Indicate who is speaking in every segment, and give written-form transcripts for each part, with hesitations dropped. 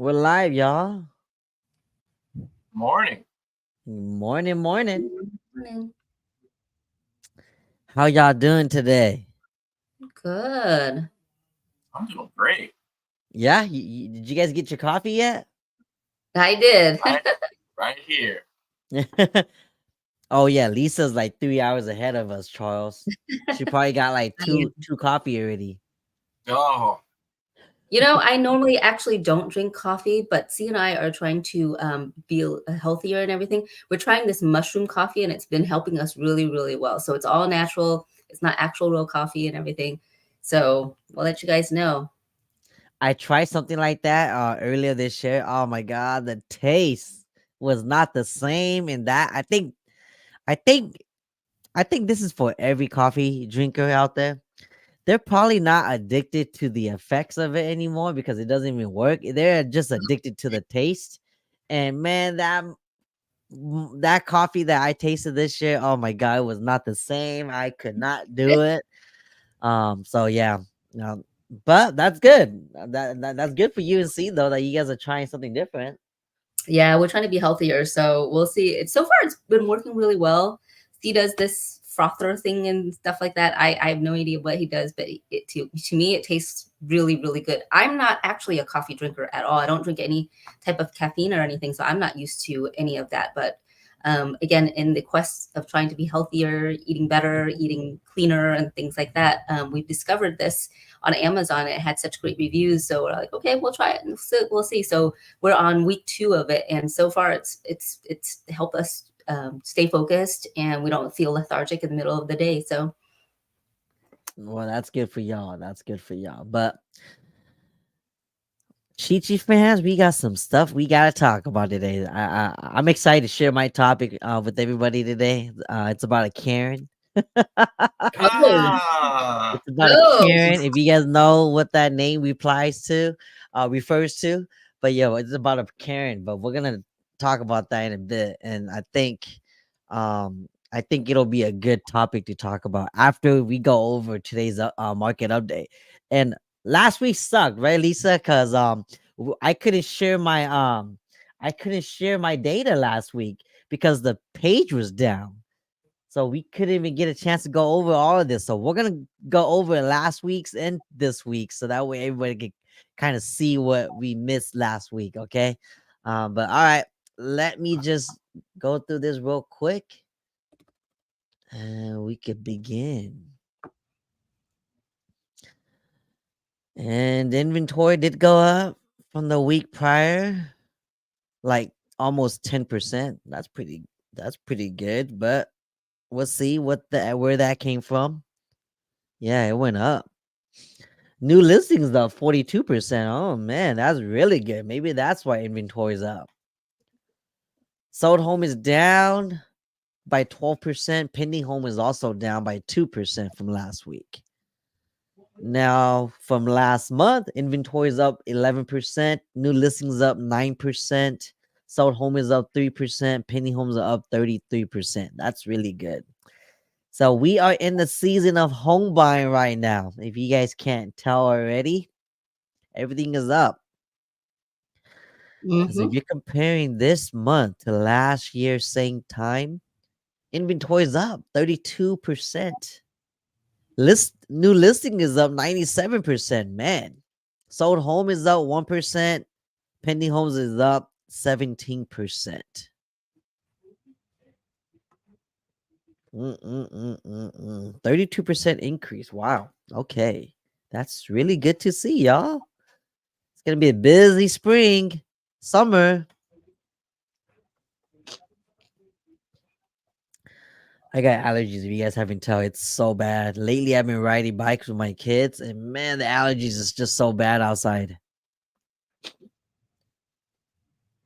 Speaker 1: We're live, y'all.
Speaker 2: Morning.
Speaker 1: Morning, morning.
Speaker 3: Morning.
Speaker 1: How y'all doing today?
Speaker 3: Good.
Speaker 2: I'm doing great.
Speaker 1: Yeah, did you guys get your coffee yet?
Speaker 3: I did.
Speaker 2: Right, right here.
Speaker 1: Oh yeah, Lisa's like 3 hours ahead of us, Charles. She probably got like two coffee already.
Speaker 2: Oh,
Speaker 3: I normally actually don't drink coffee, but C and I are trying to be healthier and everything. We're trying this mushroom coffee, and it's been helping us really, really well. So it's all natural. It's not actual real coffee and everything. So we'll let you guys know.
Speaker 1: I tried something like that earlier this year. Oh my god, the taste was not the same. And that I think, I think this is for every coffee drinker out there. They're probably not addicted to the effects of it anymore because it doesn't even work. They're just addicted to the taste. And man, that coffee that I tasted this year, oh my god, it was not the same. I could not do it. So yeah, no, but that's good. That's good for you and see though that you guys are trying something different.
Speaker 3: Yeah, we're trying to be healthier, so we'll see. It's so far it's been working really well. He does this frother thing and stuff like that. I have no idea what he does, but to me it tastes really, really good. I'm not actually a coffee drinker at all. I don't drink any type of caffeine or anything, so I'm not used to any of that. But again, in the quest of trying to be healthier, eating better, eating cleaner, and things like that, we've discovered this on Amazon. It had such great reviews, so we're like, okay, we'll try it and we'll see. So we're on week 2 of it, and so far it's helped us stay focused, and we don't feel lethargic in the middle of the day. So
Speaker 1: Well, that's good for y'all. That's good for y'all. But Chi fans, we got some stuff we gotta talk about today. I'm excited to share my topic with everybody today. It's about a Karen.
Speaker 3: oh,
Speaker 2: ah,
Speaker 1: It's about a
Speaker 3: oh,
Speaker 1: Karen. If you guys know what that name replies to, refers to, but yo, it's about a Karen. But we're gonna talk about that in a bit, and I think it'll be a good topic to talk about after we go over today's market update. And last week sucked, right, Lisa? Because I couldn't share my data last week because the page was down. So we couldn't even get a chance to go over all of this. So we're gonna go over last week's and this week, so that way everybody can kind of see what we missed last week. Okay. But all right, let me just go through this real quick, and we could begin. And inventory did go up from the week prior, like almost 10%. That's pretty good. But we'll see where that came from. Yeah, it went up. New listings up 42%. Oh man, that's really good. Maybe that's why inventory is up. Sold home is down by 12%. Pending home is also down by 2% from last week. Now, from last month, inventory is up 11%. New listings up 9%. Sold home is up 3%. Pending homes are up 33%. That's really good. So we are in the season of home buying right now. If you guys can't tell already, everything is up. Because if
Speaker 3: mm-hmm.
Speaker 1: you're comparing this month to last year, same time, inventory is up 32%. New listing is up 97%. Man, sold home is up 1%. Pending homes is up 17%. 32% increase. Wow. Okay. That's really good to see, y'all. It's gonna be a busy spring, summer. I got allergies. If you guys haven't tell, it's so bad. Lately, I've been riding bikes with my kids, and man, the allergies is just so bad outside.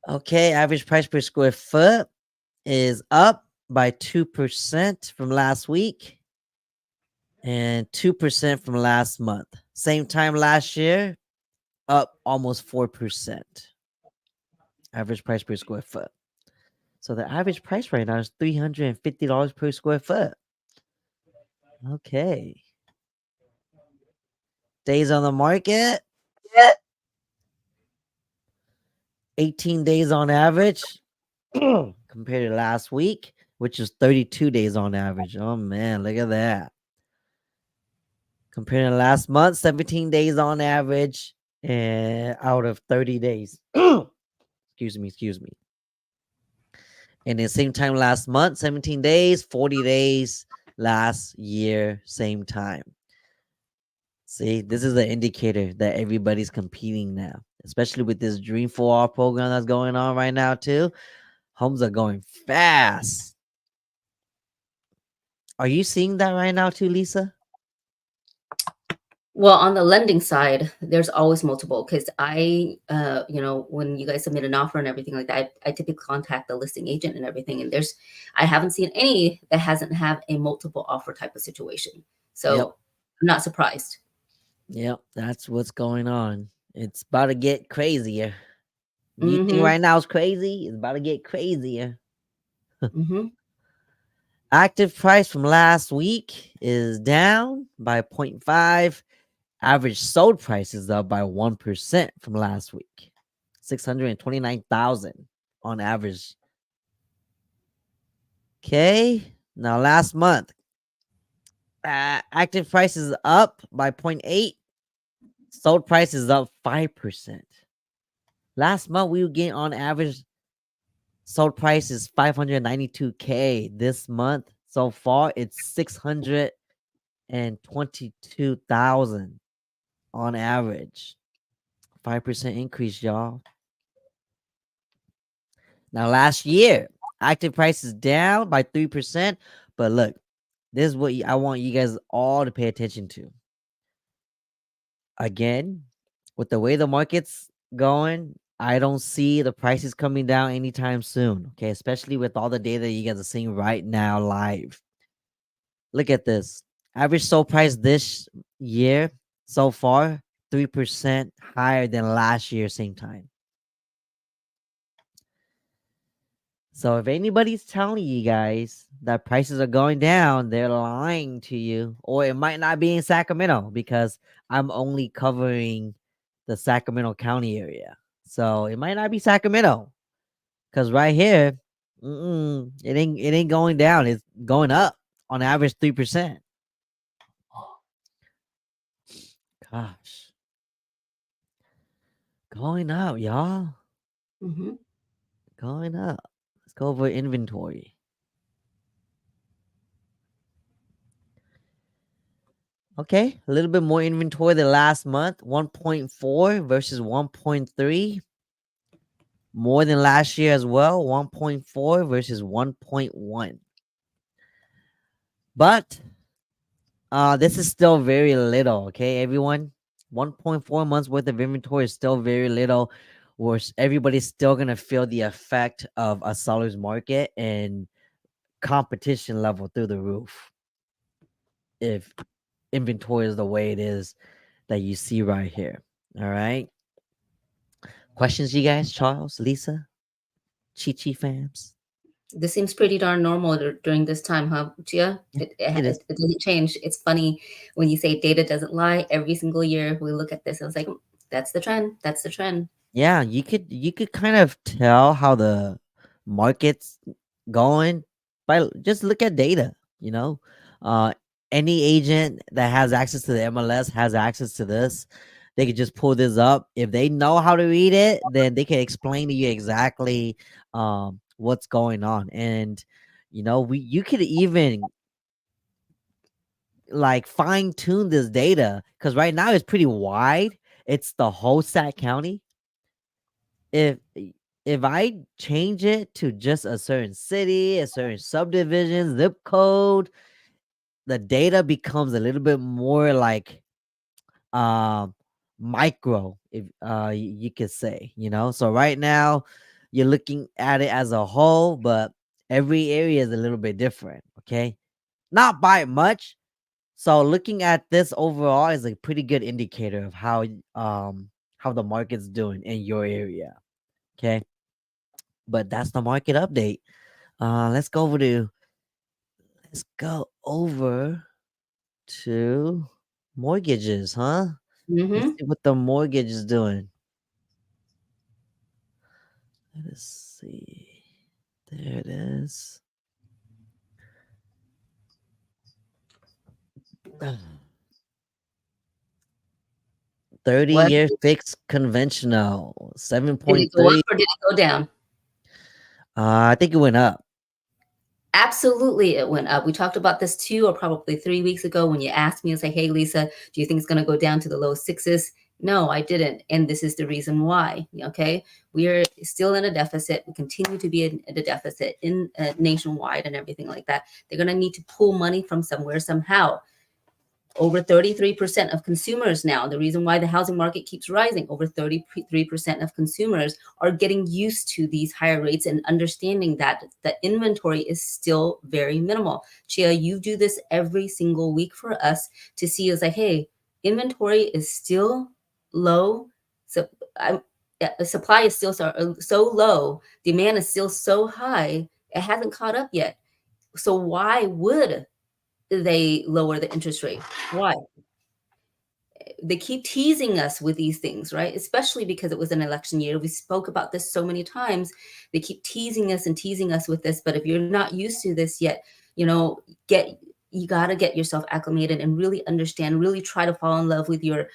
Speaker 1: Okay, average price per square foot is up by 2% from last week and 2% from last month. Same time last year, up almost 4%. Average price per square foot. So the average price right now is $350 per square foot. Okay. Days on the market. 18 days on average compared to last week, which is 32 days on average. Oh man, look at that. Compared to last month, 17 days on average and out of 30 days. Excuse me. And the same time last month, 17 days, 40 days last year, same time. See, this is an indicator that everybody's competing now, especially with this Dream 4R program that's going on right now, too. Homes are going fast. Are you seeing that right now, too, Lisa?
Speaker 3: Well, on the lending side, there's always multiple because when you guys submit an offer and everything like that, I typically contact the listing agent and everything. And I haven't seen any that hasn't have a multiple offer type of situation. So
Speaker 1: Yep.
Speaker 3: I'm not surprised.
Speaker 1: Yep. That's what's going on. It's about to get crazier. You think
Speaker 3: Mm-hmm.
Speaker 1: right now it's crazy? It's about to get crazier.
Speaker 3: Mm-hmm.
Speaker 1: Active price from last week is down by 0.5. Average sold price is up by 1% from last week. 629,000 on average. Okay. Now last month, active price is up by 0.8. Sold price is up 5%. Last month, we were getting on average sold price is 592K. This month so far, it's 622,000 on average. 5% increase, y'all. Now, last year, active price is down by 3%. But look, this is what I want you guys all to pay attention to. Again, with the way the market's going, I don't see the prices coming down anytime soon. Okay, especially with all the data you guys are seeing right now live. Look at this. Average sold price this year so far 3% higher than last year same time. So if anybody's telling you guys that prices are going down, they're lying to you. Or it might not be in Sacramento because I'm only covering the Sacramento County area. So it might not be Sacramento. Cause right here, it ain't going down. It's going up on average 3%. Gosh, going up, y'all.
Speaker 3: Mm-hmm.
Speaker 1: Going up. Let's go over inventory. Okay, a little bit more inventory than last month. 1.4 versus 1.3. More than last year as well. 1.4 versus 1.1. But this is still very little, okay, everyone? 1.4 months worth of inventory is still very little. Where everybody's still gonna feel the effect of a seller's market and competition level through the roof. If inventory is the way it is that you see right here. All right. Questions, you guys? Charles, Lisa, Chi Chi fams?
Speaker 3: This seems pretty darn normal during this time, huh, Gia?
Speaker 1: Yeah,
Speaker 3: It, it,
Speaker 1: it is.
Speaker 3: it doesn't change. It's funny when you say data doesn't lie. Every single year we look at this and it's like, that's the trend. That's the trend.
Speaker 1: Yeah, you could kind of tell how the market's going by just look at data, you know. Uh any agent that has access to the MLS has access to this. They could just pull this up. If they know how to read it, then they can explain to you exactly what's going on. And you could even like fine tune this data because right now it's pretty wide. It's the whole Sac County. if if I change it to just a certain city, a certain subdivision, zip code, the data becomes a little bit more like um micro, if you could say, So right now you're looking at it as a whole, but every area is a little bit different, okay? Not by much. So looking at this overall is a pretty good indicator of how the market's doing in your area. Okay. But that's the market update. Let's go over to mortgages, huh? Let's
Speaker 3: Mm-hmm.
Speaker 1: see what the mortgage is doing. Let us see. There it is. 30
Speaker 3: What
Speaker 1: year fixed conventional,
Speaker 3: did it go up
Speaker 1: 7.3.
Speaker 3: or did it go down?
Speaker 1: I think it went up.
Speaker 3: Absolutely, it went up. We talked about this 2 or probably 3 weeks ago when you asked me, I was like, "Hey, Lisa, do you think it's gonna go down to the low 6s?" No, I didn't, and this is the reason why, okay? We are still in a deficit. We continue to be in a deficit nationwide and everything like that. They're gonna need to pull money from somewhere somehow. Over 33% of consumers now, the reason why the housing market keeps rising, over 33% of consumers are getting used to these higher rates and understanding that the inventory is still very minimal. Chia, you do this every single week for us to see is like, hey, inventory is still low. So the supply is still so low, demand is still so high, it hasn't caught up yet. So why would they lower the interest rate? Why? They keep teasing us with these things, right? Especially because it was an election year. We spoke about this so many times. They keep teasing us and teasing us with this. But if you're not used to this yet, you know, you got to get yourself acclimated and really understand, really try to fall in love with your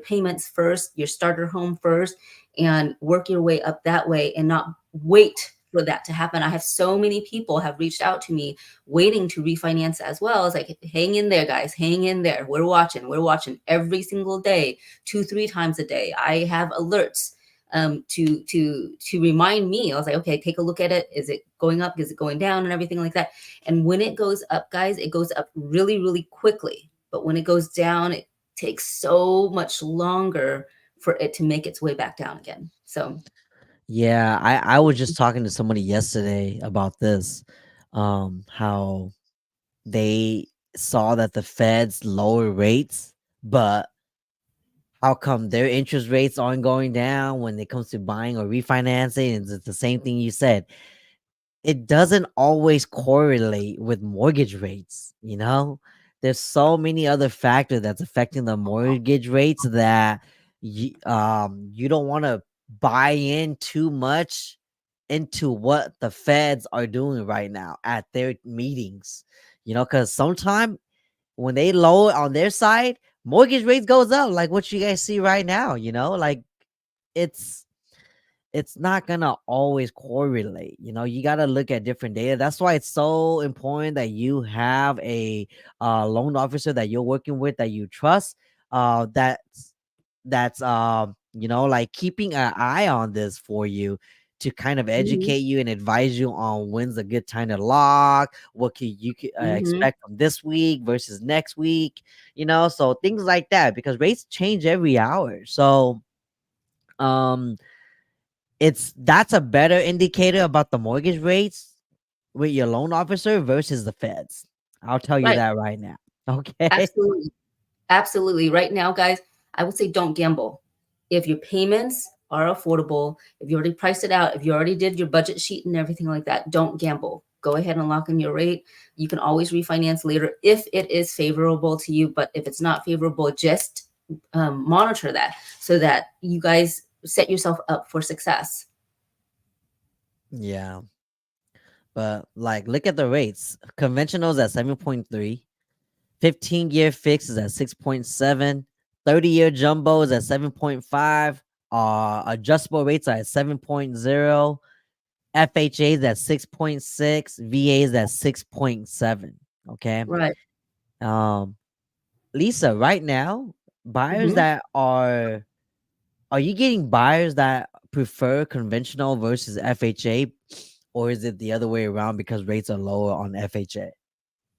Speaker 3: payments first, your starter home first, and work your way up that way and not wait for that to happen. I have so many people have reached out to me waiting to refinance as well. It's like, hang in there, guys, hang in there. We're watching every single day, 2-3 times a day. I have alerts to remind me. I was like, okay, take a look at it. Is it going up? Is it going down? And everything like that. And when it goes up, guys, it goes up really, really quickly. But when it goes down, it takes so much longer for it to make its way back down again. So
Speaker 1: Yeah, I was just talking to somebody yesterday about this, how they saw that the Feds lower rates, but how come their interest rates aren't going down when it comes to buying or refinancing? And it's the same thing you said. It doesn't always correlate with mortgage rates, you know? There's so many other factors that's affecting the mortgage rates that you don't want to buy in too much into what the Feds are doing right now at their meetings. Because sometimes when they lower on their side, mortgage rates goes up, like what you guys see right now. Like it's it's not gonna always correlate. You got to look at different data. That's why it's so important that you have a loan officer that you're working with that you trust. That's like keeping an eye on this for you to kind of
Speaker 3: mhm,
Speaker 1: educate you and advise you on when's a good time to lock, what you could
Speaker 3: mhm.
Speaker 1: expect from this week versus next week. So things like that, because rates change every hour. So um that's a better indicator about the mortgage rates with your loan officer versus the Feds. I'll tell you
Speaker 3: Right.
Speaker 1: that right now. Okay.
Speaker 3: Absolutely. Absolutely. Right now, guys, I would say don't gamble. If your payments are affordable, if you already priced it out, if you already did your budget sheet and everything like that, don't gamble. Go ahead and lock in your rate. You can always refinance later if it is favorable to you. But if it's not favorable, just monitor that so that you guys set yourself up for success.
Speaker 1: Yeah. But like look at the rates. Conventionals at 7.3, 15-year fix is at 6.7, 30-year jumbo is at 7.5, adjustable rates are at 7.0, FHA is at 6.6, VA is at 6.7. Okay.
Speaker 3: Right.
Speaker 1: Um Lisa, right now, buyers
Speaker 3: Mhm.
Speaker 1: that are you getting buyers that prefer conventional versus FHA, or is it the other way around because rates are lower on FHA?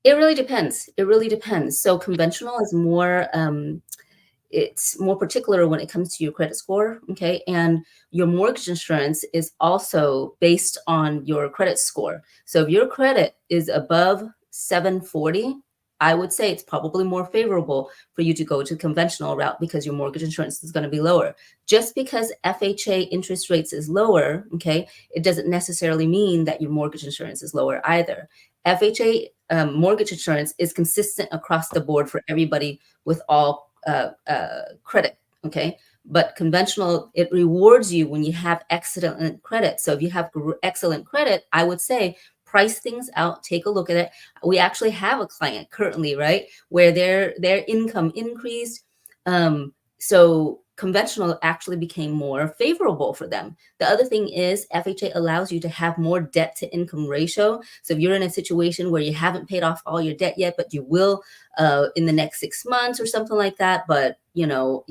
Speaker 3: It really depends. It really depends. So conventional is more it's more particular when it comes to your credit score, okay? And your mortgage insurance is also based on your credit score. So if your credit is above 740, I would say it's probably more favorable for you to go to conventional route because your mortgage insurance is going to be lower. Just because FHA interest rates is lower, okay, it doesn't necessarily mean that your mortgage insurance is lower either. FHA mortgage insurance is consistent across the board for everybody with all credit. Okay. But conventional, it rewards you when you have excellent credit. So if you have excellent credit, I would say price things out, take a look at it. We actually have a client currently, right, where their income increased. So conventional actually became more favorable for them. The other thing is FHA allows you to have more debt to income ratio. So if you're in a situation where you haven't paid off all your debt yet, but you will in the next 6 months or something like that, but you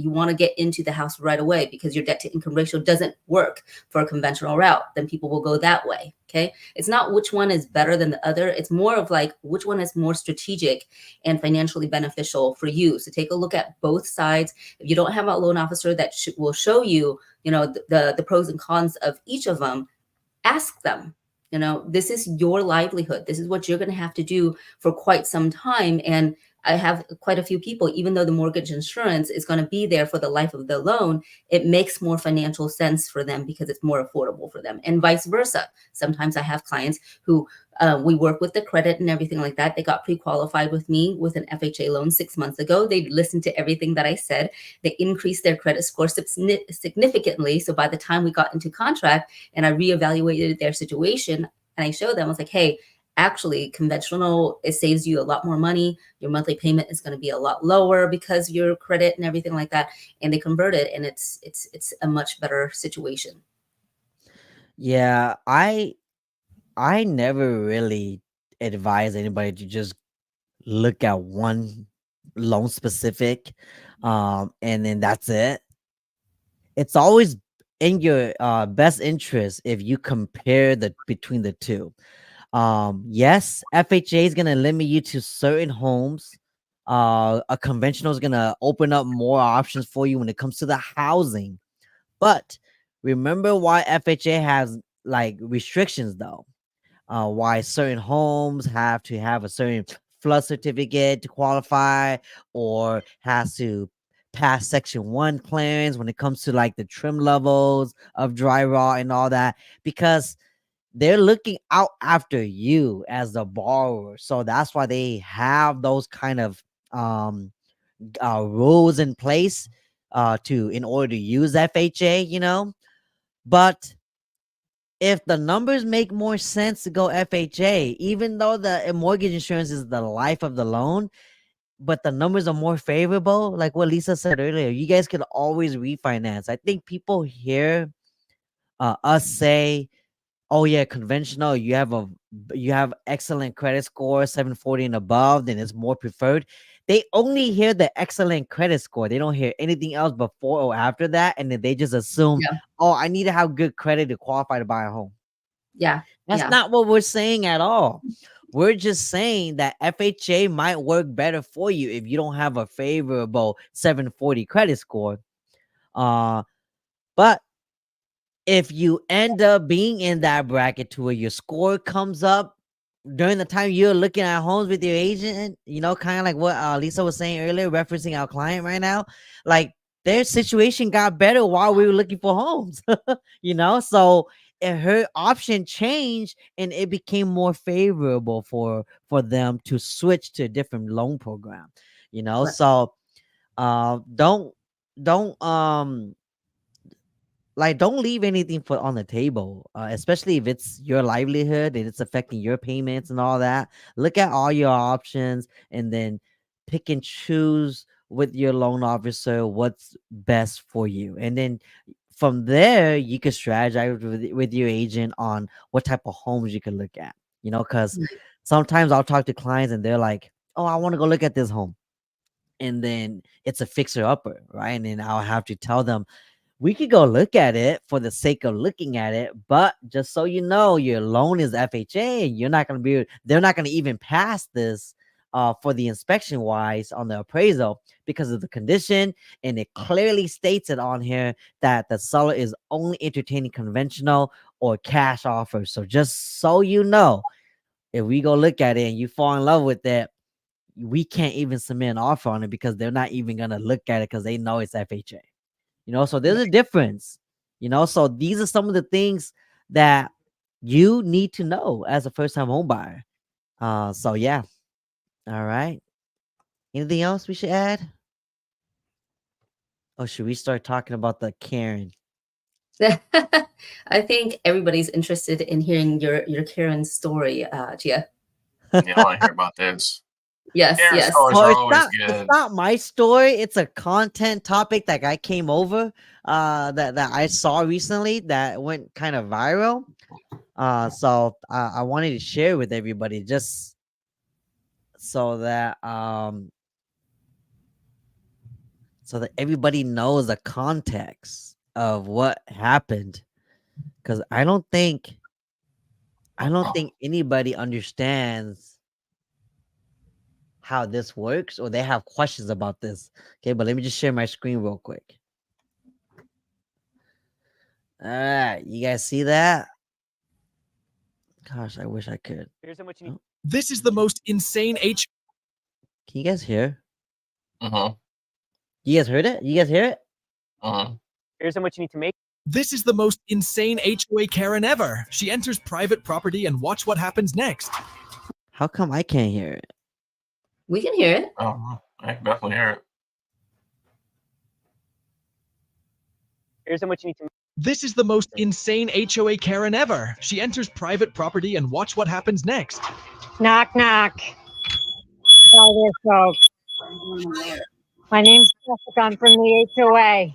Speaker 3: want to get into the house right away because your debt to income ratio doesn't work for a conventional route, then people will go that way. Okay, it's not which one is better than the other, it's more of like which one is more strategic and financially beneficial for you. So take a look at both sides. If you don't have a loan officer that will show you, the pros and cons of each of them, ask them. This is your livelihood. This is what you're going to have to do for quite some time. And I have quite a few people, even though the mortgage insurance is going to be there for the life of the loan, it makes more financial sense for them because it's more affordable for them, and vice versa. Sometimes I have clients who we work with the credit and everything like that. They got pre-qualified with me with an FHA loan 6 months ago. They listened to everything that I said. They increased their credit score significantly. So by the time we got into contract and I reevaluated their situation and I showed them, I was like, hey, actually conventional, it saves you a lot more money. Your monthly payment is going to be a lot lower because your credit and everything like that. And they converted, and it's a much better situation.
Speaker 1: Yeah, I never really advise anybody to just look at one loan specific, and then that's it. It's always in your best interest if you compare the between the two. Yes, FHA is gonna limit you to certain homes. A conventional is gonna open up more options for you when it comes to the housing. But remember why FHA has like restrictions though. Why certain homes have to have a certain flood certificate to qualify, or has to pass section 1 clearance when it comes to like the trim levels of drywall and all that, because they're looking out after you as the borrower. So that's why they have those kind of um rules in place to in order to use FHA. But if the numbers make more sense to go FHA, even though the mortgage insurance is the life of the loan, but the numbers are more favorable, like what Lisa said earlier, you guys could always refinance. I think people hear us say, "Oh yeah, conventional. You have excellent credit score, 740 and above, then it's more preferred." They only hear the excellent credit score. They don't hear anything else before or after that, and then they just assume,
Speaker 3: Yeah.
Speaker 1: "Oh, I need to have good credit to qualify to buy a home."
Speaker 3: Yeah.
Speaker 1: That's
Speaker 3: Yeah.
Speaker 1: not what we're saying at all. We're just saying that FHA might work better for you if you don't have a favorable 740 credit score. Uh, but if you end up being in that bracket to where your score comes up during the time you're looking at homes with your agent, kind of like what Lisa was saying earlier, referencing our client right now, like their situation got better while we were looking for homes, so her option changed and it became more favorable for them to switch to a different loan program,
Speaker 3: Right.
Speaker 1: so don't like don't leave anything for on the table, especially if it's your livelihood and it's affecting your payments and all that. Look at all your options and then pick and choose with your loan officer what's best for you, and then from there you can strategize with your agent on what type of homes you can look at, because sometimes I'll talk to clients and they're like, "Oh, I want to go look at this home," and then it's a fixer upper, right? And then I'll have to tell them, we could go look at it for the sake of looking at it, but just so you know, your loan is FHA and they're not going to even pass this for the inspection wise on the appraisal because of the condition. And it clearly states it on here that the seller is only entertaining conventional or cash offers. So just so you know, if we go look at it and you fall in love with it, we can't even submit an offer on it because they're not even going to look at it because they know it's FHA. So there's a difference. So these are some of the things that you need to know as a first time home buyer. So yeah. All right. Anything else we should add? Or should we start talking about the Karen?
Speaker 3: I think everybody's interested in hearing your Karen story, Gia.
Speaker 2: Yeah, I want to hear about this.
Speaker 3: Yes,
Speaker 2: Karen
Speaker 3: yes.
Speaker 2: stories
Speaker 1: Well,
Speaker 2: are
Speaker 1: it's
Speaker 2: always
Speaker 1: it's
Speaker 2: good.
Speaker 1: not my story. It's a content topic that I came over that I saw recently that went kind of viral. So I wanted to share with everybody just so that everybody knows the context of what happened, because I don't think anybody understands how this works, or they have questions about this. Okay, but let me just share my screen real quick. All right, you guys see that? Gosh, I wish I could.
Speaker 4: Here's how much you need.
Speaker 1: Oh,
Speaker 5: This is the most insane H.
Speaker 1: can you guys hear?
Speaker 2: Uh-huh.
Speaker 1: You guys heard it? You guys hear it?
Speaker 2: Uh-huh.
Speaker 4: Here's how much you need to make.
Speaker 5: This is the most insane HOA Karen ever. She enters private property and watch what happens next.
Speaker 1: How come I can't hear it?
Speaker 3: We can hear it.
Speaker 2: Oh, I can definitely hear it.
Speaker 4: Here's how much you need to make.
Speaker 5: This is the most insane HOA Karen ever. She enters private property and watch what happens next.
Speaker 6: Knock, knock. Hi there, folks. My name's Jessica. I'm from the HOA.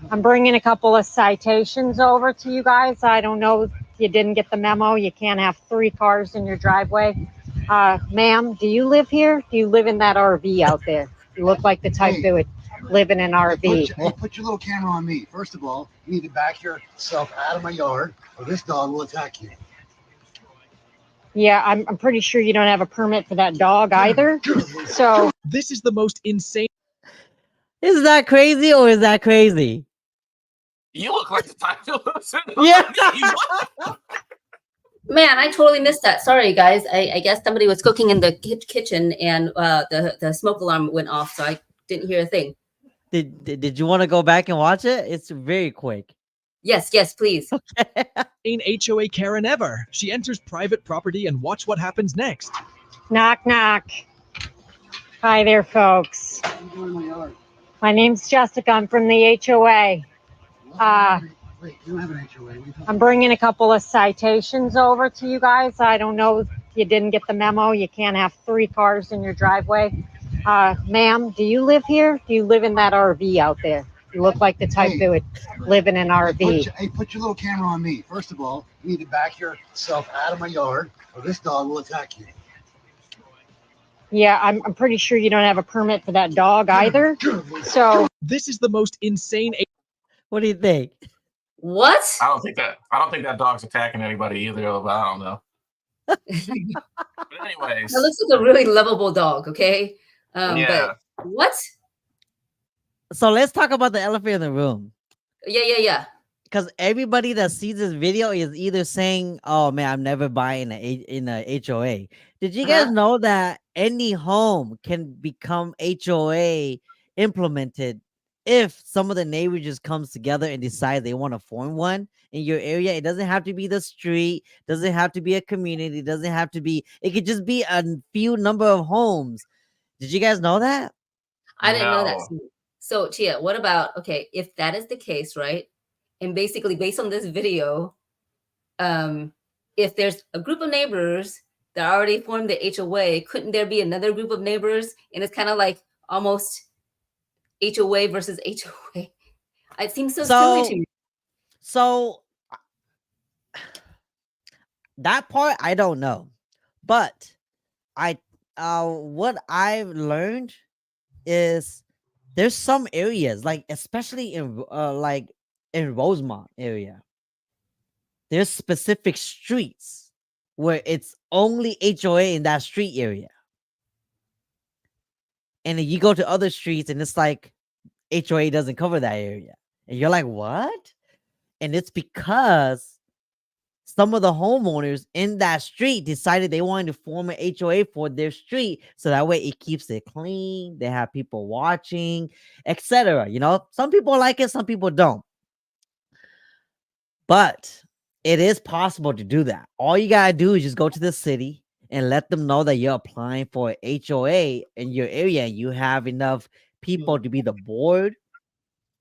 Speaker 6: I'm bringing a couple of citations over to you guys. I don't know if you didn't get the memo. You can't have 3 cars in your driveway. Ma'am, do you live here? Do you live in that RV out there? You look like the type that would live in an RV.
Speaker 7: Put your little camera on me. First of all, you need to back yourself out of my yard, or this dog will attack you.
Speaker 6: Yeah, I'm pretty sure you don't have a permit for that dog either. So
Speaker 5: This is the most insane.
Speaker 1: Is that crazy or is that crazy?
Speaker 2: You look like the type to listen.
Speaker 1: Yeah.
Speaker 3: Man, I totally missed that. Sorry, guys. I guess somebody was cooking in the kitchen and the smoke alarm went off, so I didn't hear a thing.
Speaker 1: Did you want to go back and watch it? It's very quick.
Speaker 3: Yes, yes, please.
Speaker 5: HOA Karen ever. She enters private property and watch what happens next.
Speaker 6: knock, knock. Hi there, folks.
Speaker 7: What are you doing in my yard?
Speaker 6: My name's Jessica. I'm from the HOA.
Speaker 7: Wait, you don't have an HOA.
Speaker 6: I'm bringing a couple of citations over to you guys. I don't know if you didn't get the memo. You can't have 3 cars in your driveway. Ma'am, do you live here? Do you live in that RV out there? You look like the type that would live in an RV.
Speaker 7: Put your little camera on me. First of all, you need to back yourself out of my yard, or this dog will attack you.
Speaker 6: Yeah, I'm pretty sure you don't have a permit for that dog either. So
Speaker 5: This is the most insane.
Speaker 1: What do you think?
Speaker 3: What?
Speaker 2: I don't think that dog's attacking anybody either. But I don't know. But anyways,
Speaker 3: That looks like a really lovable dog, okay?
Speaker 2: yeah.
Speaker 3: But what?
Speaker 1: So let's talk about the elephant in the room.
Speaker 3: Yeah.
Speaker 1: Because everybody that sees this video is either saying, "Oh man, I'm never buying in a HOA." Did you guys know that any home can become HOA implemented if some of the neighbors just comes together and decide they want to form one in your area? It doesn't have to be the street, doesn't have to be a community, doesn't have to be. It could just be a few number of homes. Did you guys know that?
Speaker 3: I didn't know that.
Speaker 2: No.
Speaker 3: So, Chia, what about, okay, if that is the case, right? And basically, based on this video, if there's a group of neighbors that already formed the HOA, couldn't there be another group of neighbors? And it's kind of like almost HOA versus HOA. It seems so silly to me.
Speaker 1: So that part I don't know, but what I've learned is there's some areas, like especially in Rosemont area, there's specific streets where it's only HOA in that street area, and then you go to other streets and it's like HOA doesn't cover that area, and you're like, what? And it's because some of the homeowners in that street decided they wanted to form an HOA for their street, so that way it keeps it clean, they have people watching, etc. You know, some people like it, some people don't. But it is possible to do that. All you gotta do is just go to the city and let them know that you're applying for an HOA in your area and you have enough people to be the board.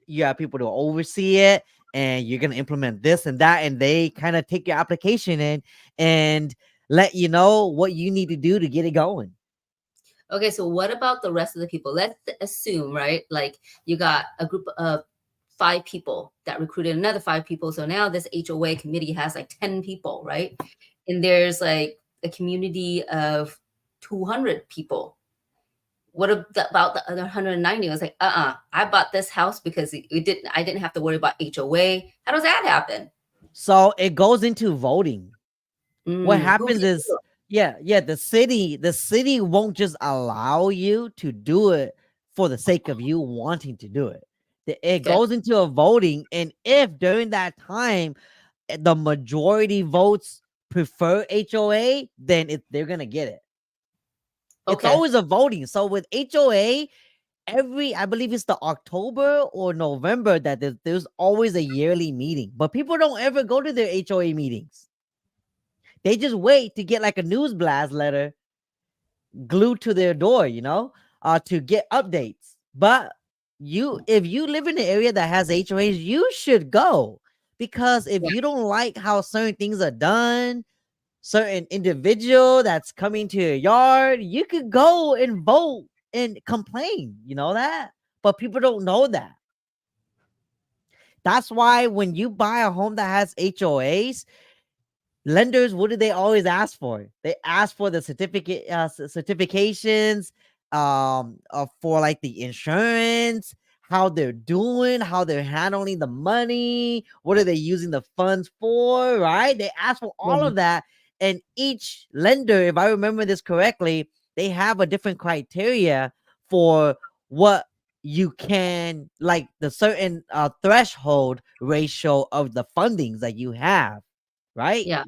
Speaker 1: You have people to oversee it, and you're gonna implement this and that, and they kind of take your application in and let you know what you need to do to get it going.
Speaker 3: Okay, so what about the rest of the people? Let's assume, right? Like you got a group of 5 people that recruited another 5 people. So now this HOA committee has like 10 people, right? And there's like a community of 200 people. What about the other 190? I was like, I bought this house because I didn't have to worry about HOA. How does that happen?
Speaker 1: So it goes into voting. What
Speaker 3: Who
Speaker 1: happens
Speaker 3: gets
Speaker 1: is, the city won't just allow you to do it for the sake of you wanting to do it. It
Speaker 3: Okay.
Speaker 1: goes into a voting, and if during that time the majority votes prefer HOA, then they're gonna get it. It's
Speaker 3: Okay.
Speaker 1: always a voting. So with HOA, I believe it's the October or November that there's always a yearly meeting, but people don't ever go to their HOA meetings. They just wait to get like a news blast letter glued to their door, to get updates. But if you live in an area that has HOAs, you should go, because if
Speaker 3: Yeah.
Speaker 1: you don't like how certain things are done, certain individual that's coming to your yard, you could go and vote and complain. You know that, but people don't know that. That's why when you buy a home that has HOAs, lenders, what do they always ask for? They ask for the certifications, for like the insurance, how they're doing, how they're handling the money, what are they using the funds for, right? They ask for all of that. And each lender, if I remember this correctly, they have a different criteria for what you can, like the certain threshold ratio of the fundings that you have, right?
Speaker 3: Yeah.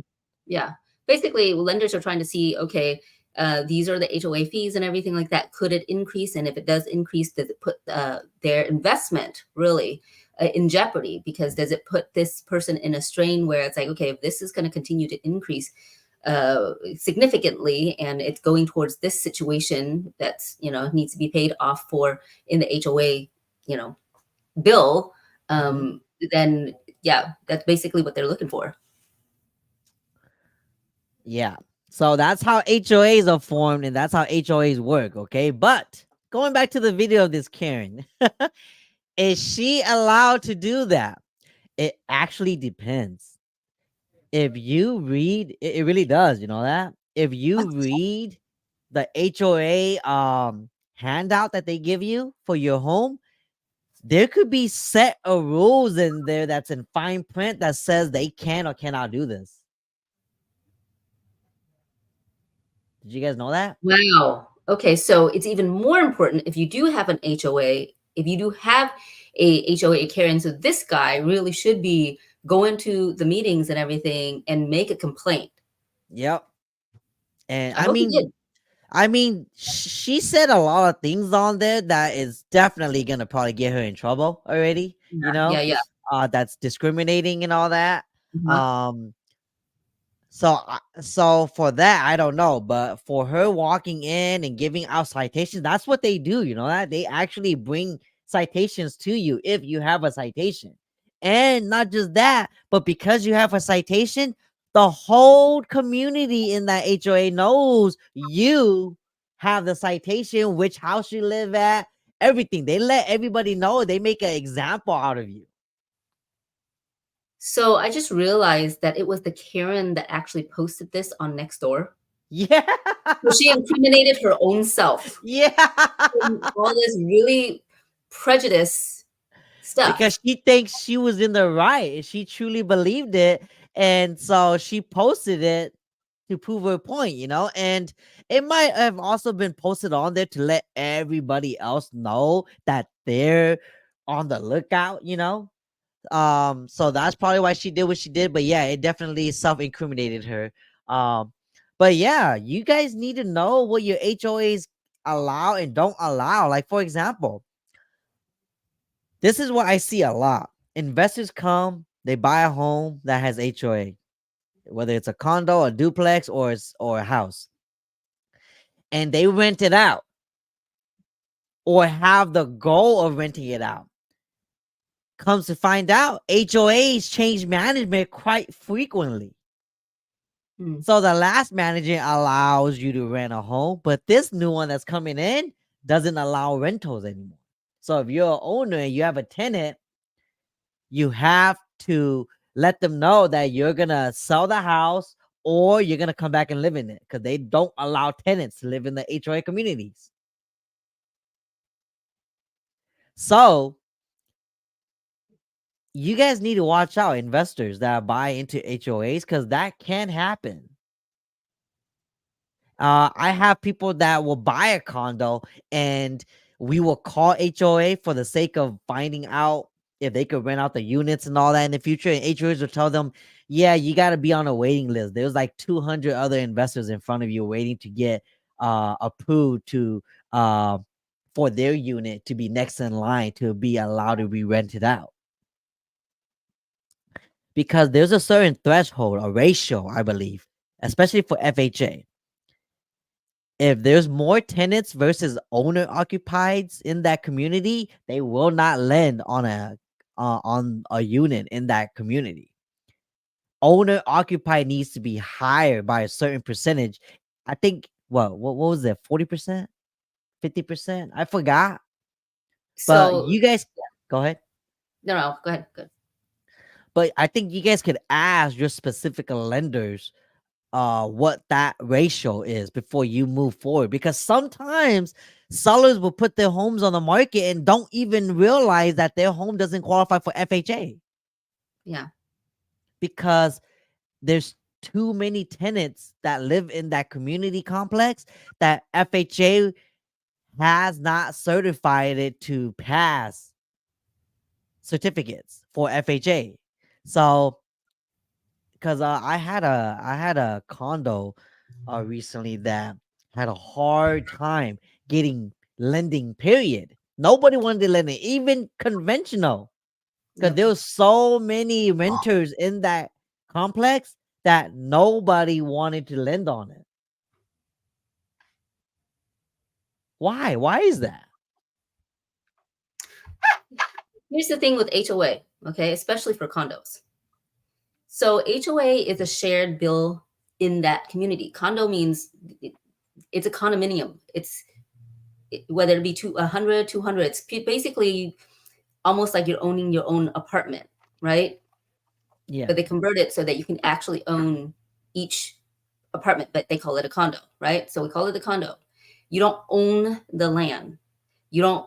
Speaker 3: Yeah. Basically, lenders are trying to see, okay, these are the HOA fees and everything like that. Could it increase? And if it does increase, does it put their investment really in jeopardy? Because does it put this person in a strain where it's like, okay, if this is going to continue to increase significantly and it's going towards this situation that's, needs to be paid off for in the HOA, bill, then yeah, that's basically what they're looking for.
Speaker 1: Yeah. So that's how HOAs are formed, and that's how HOAs work, okay? But going back to the video of this Karen, is she allowed to do that? It actually depends. If you read, it really does, you know that? If you read the HOA handout that they give you for your home, there could be set of rules in there that's in fine print that says they can or cannot do this. Did you guys know that?
Speaker 3: Wow. Okay, so it's even more important if you do have an HOA, if you do have a HOA, Karen. So this guy really should be going to the meetings and everything and make a complaint.
Speaker 1: Yep. And
Speaker 3: I hope he did.
Speaker 1: she said a lot of things on there that is definitely gonna probably get her in trouble already.
Speaker 3: Yeah.
Speaker 1: That's discriminating and all that.
Speaker 3: Uh-huh.
Speaker 1: So for that, I don't know, but for her walking in and giving out citations, that's what they do. You know that they actually bring citations to you if you have a citation, and not just that, but because you have a citation, the whole community in that HOA knows you have the citation, which house you live at, everything. They let everybody know. They make an example out of you.
Speaker 3: So I just realized that it was the Karen that actually posted this on Nextdoor.
Speaker 1: Yeah.
Speaker 3: So she incriminated her own self.
Speaker 1: Yeah.
Speaker 3: All this really prejudice stuff.
Speaker 1: Because she thinks she was in the right. She truly believed it. And so she posted it to prove her point, and it might have also been posted on there to let everybody else know that they're on the lookout. So that's probably why she did what she did. But yeah, it definitely self-incriminated her. But yeah, you guys need to know what your HOAs allow and don't allow. Like, for example, this is what I see a lot. Investors come, they buy a home that has HOA, whether it's a condo, a duplex, or a house, and they rent it out. or have the goal of renting it out. Comes to find out, HOAs change management quite frequently.
Speaker 3: Hmm.
Speaker 1: So the last management allows you to rent a home, but this new one that's coming in doesn't allow rentals anymore. So if you're an owner and you have a tenant, you have to let them know that you're gonna sell the house or you're gonna come back and live in it, because they don't allow tenants to live in the HOA communities. So you guys need to watch out, investors that buy into HOAs, because that can happen. I have people that will buy a condo and we will call HOA for the sake of finding out if they could rent out the units and all that in the future. And HOAs will tell them, yeah, you got to be on a waiting list. There's like 200 other investors in front of you waiting to get approved to for their unit to be next in line to be allowed to be rented out. Because there's a certain threshold, a ratio, I believe, especially for FHA. If there's more tenants versus owner occupieds in that community, they will not lend on a unit in that community. Owner occupied needs to be higher by a certain percentage. I think what was it? 40%, 50%? I forgot. But
Speaker 3: So
Speaker 1: you guys, go ahead.
Speaker 3: no, go ahead. Good.
Speaker 1: But I think you guys could ask your specific lenders what that ratio is before you move forward, because sometimes sellers will put their homes on the market and don't even realize that their home doesn't qualify for FHA
Speaker 3: Yeah.
Speaker 1: because there's too many tenants that live in that community complex that FHA has not certified it to pass certificates for FHA. So because I had a condo recently that had a hard time getting lending. Period. Nobody wanted to lend it, even conventional, because
Speaker 3: Yep.
Speaker 1: there was so many renters in that complex that nobody wanted to lend on it. Why? Why is that?
Speaker 3: Here's the thing with HOA, okay, especially for condos. So HOA is a shared bill in that community. Condo means it's a condominium. Whether it be 100, 200, it's basically almost like you're owning your own apartment, right?
Speaker 1: Yeah.
Speaker 3: But they convert it so that you can actually own each apartment, but they call it a condo, right? So we call it a condo. You don't own the land. You don't,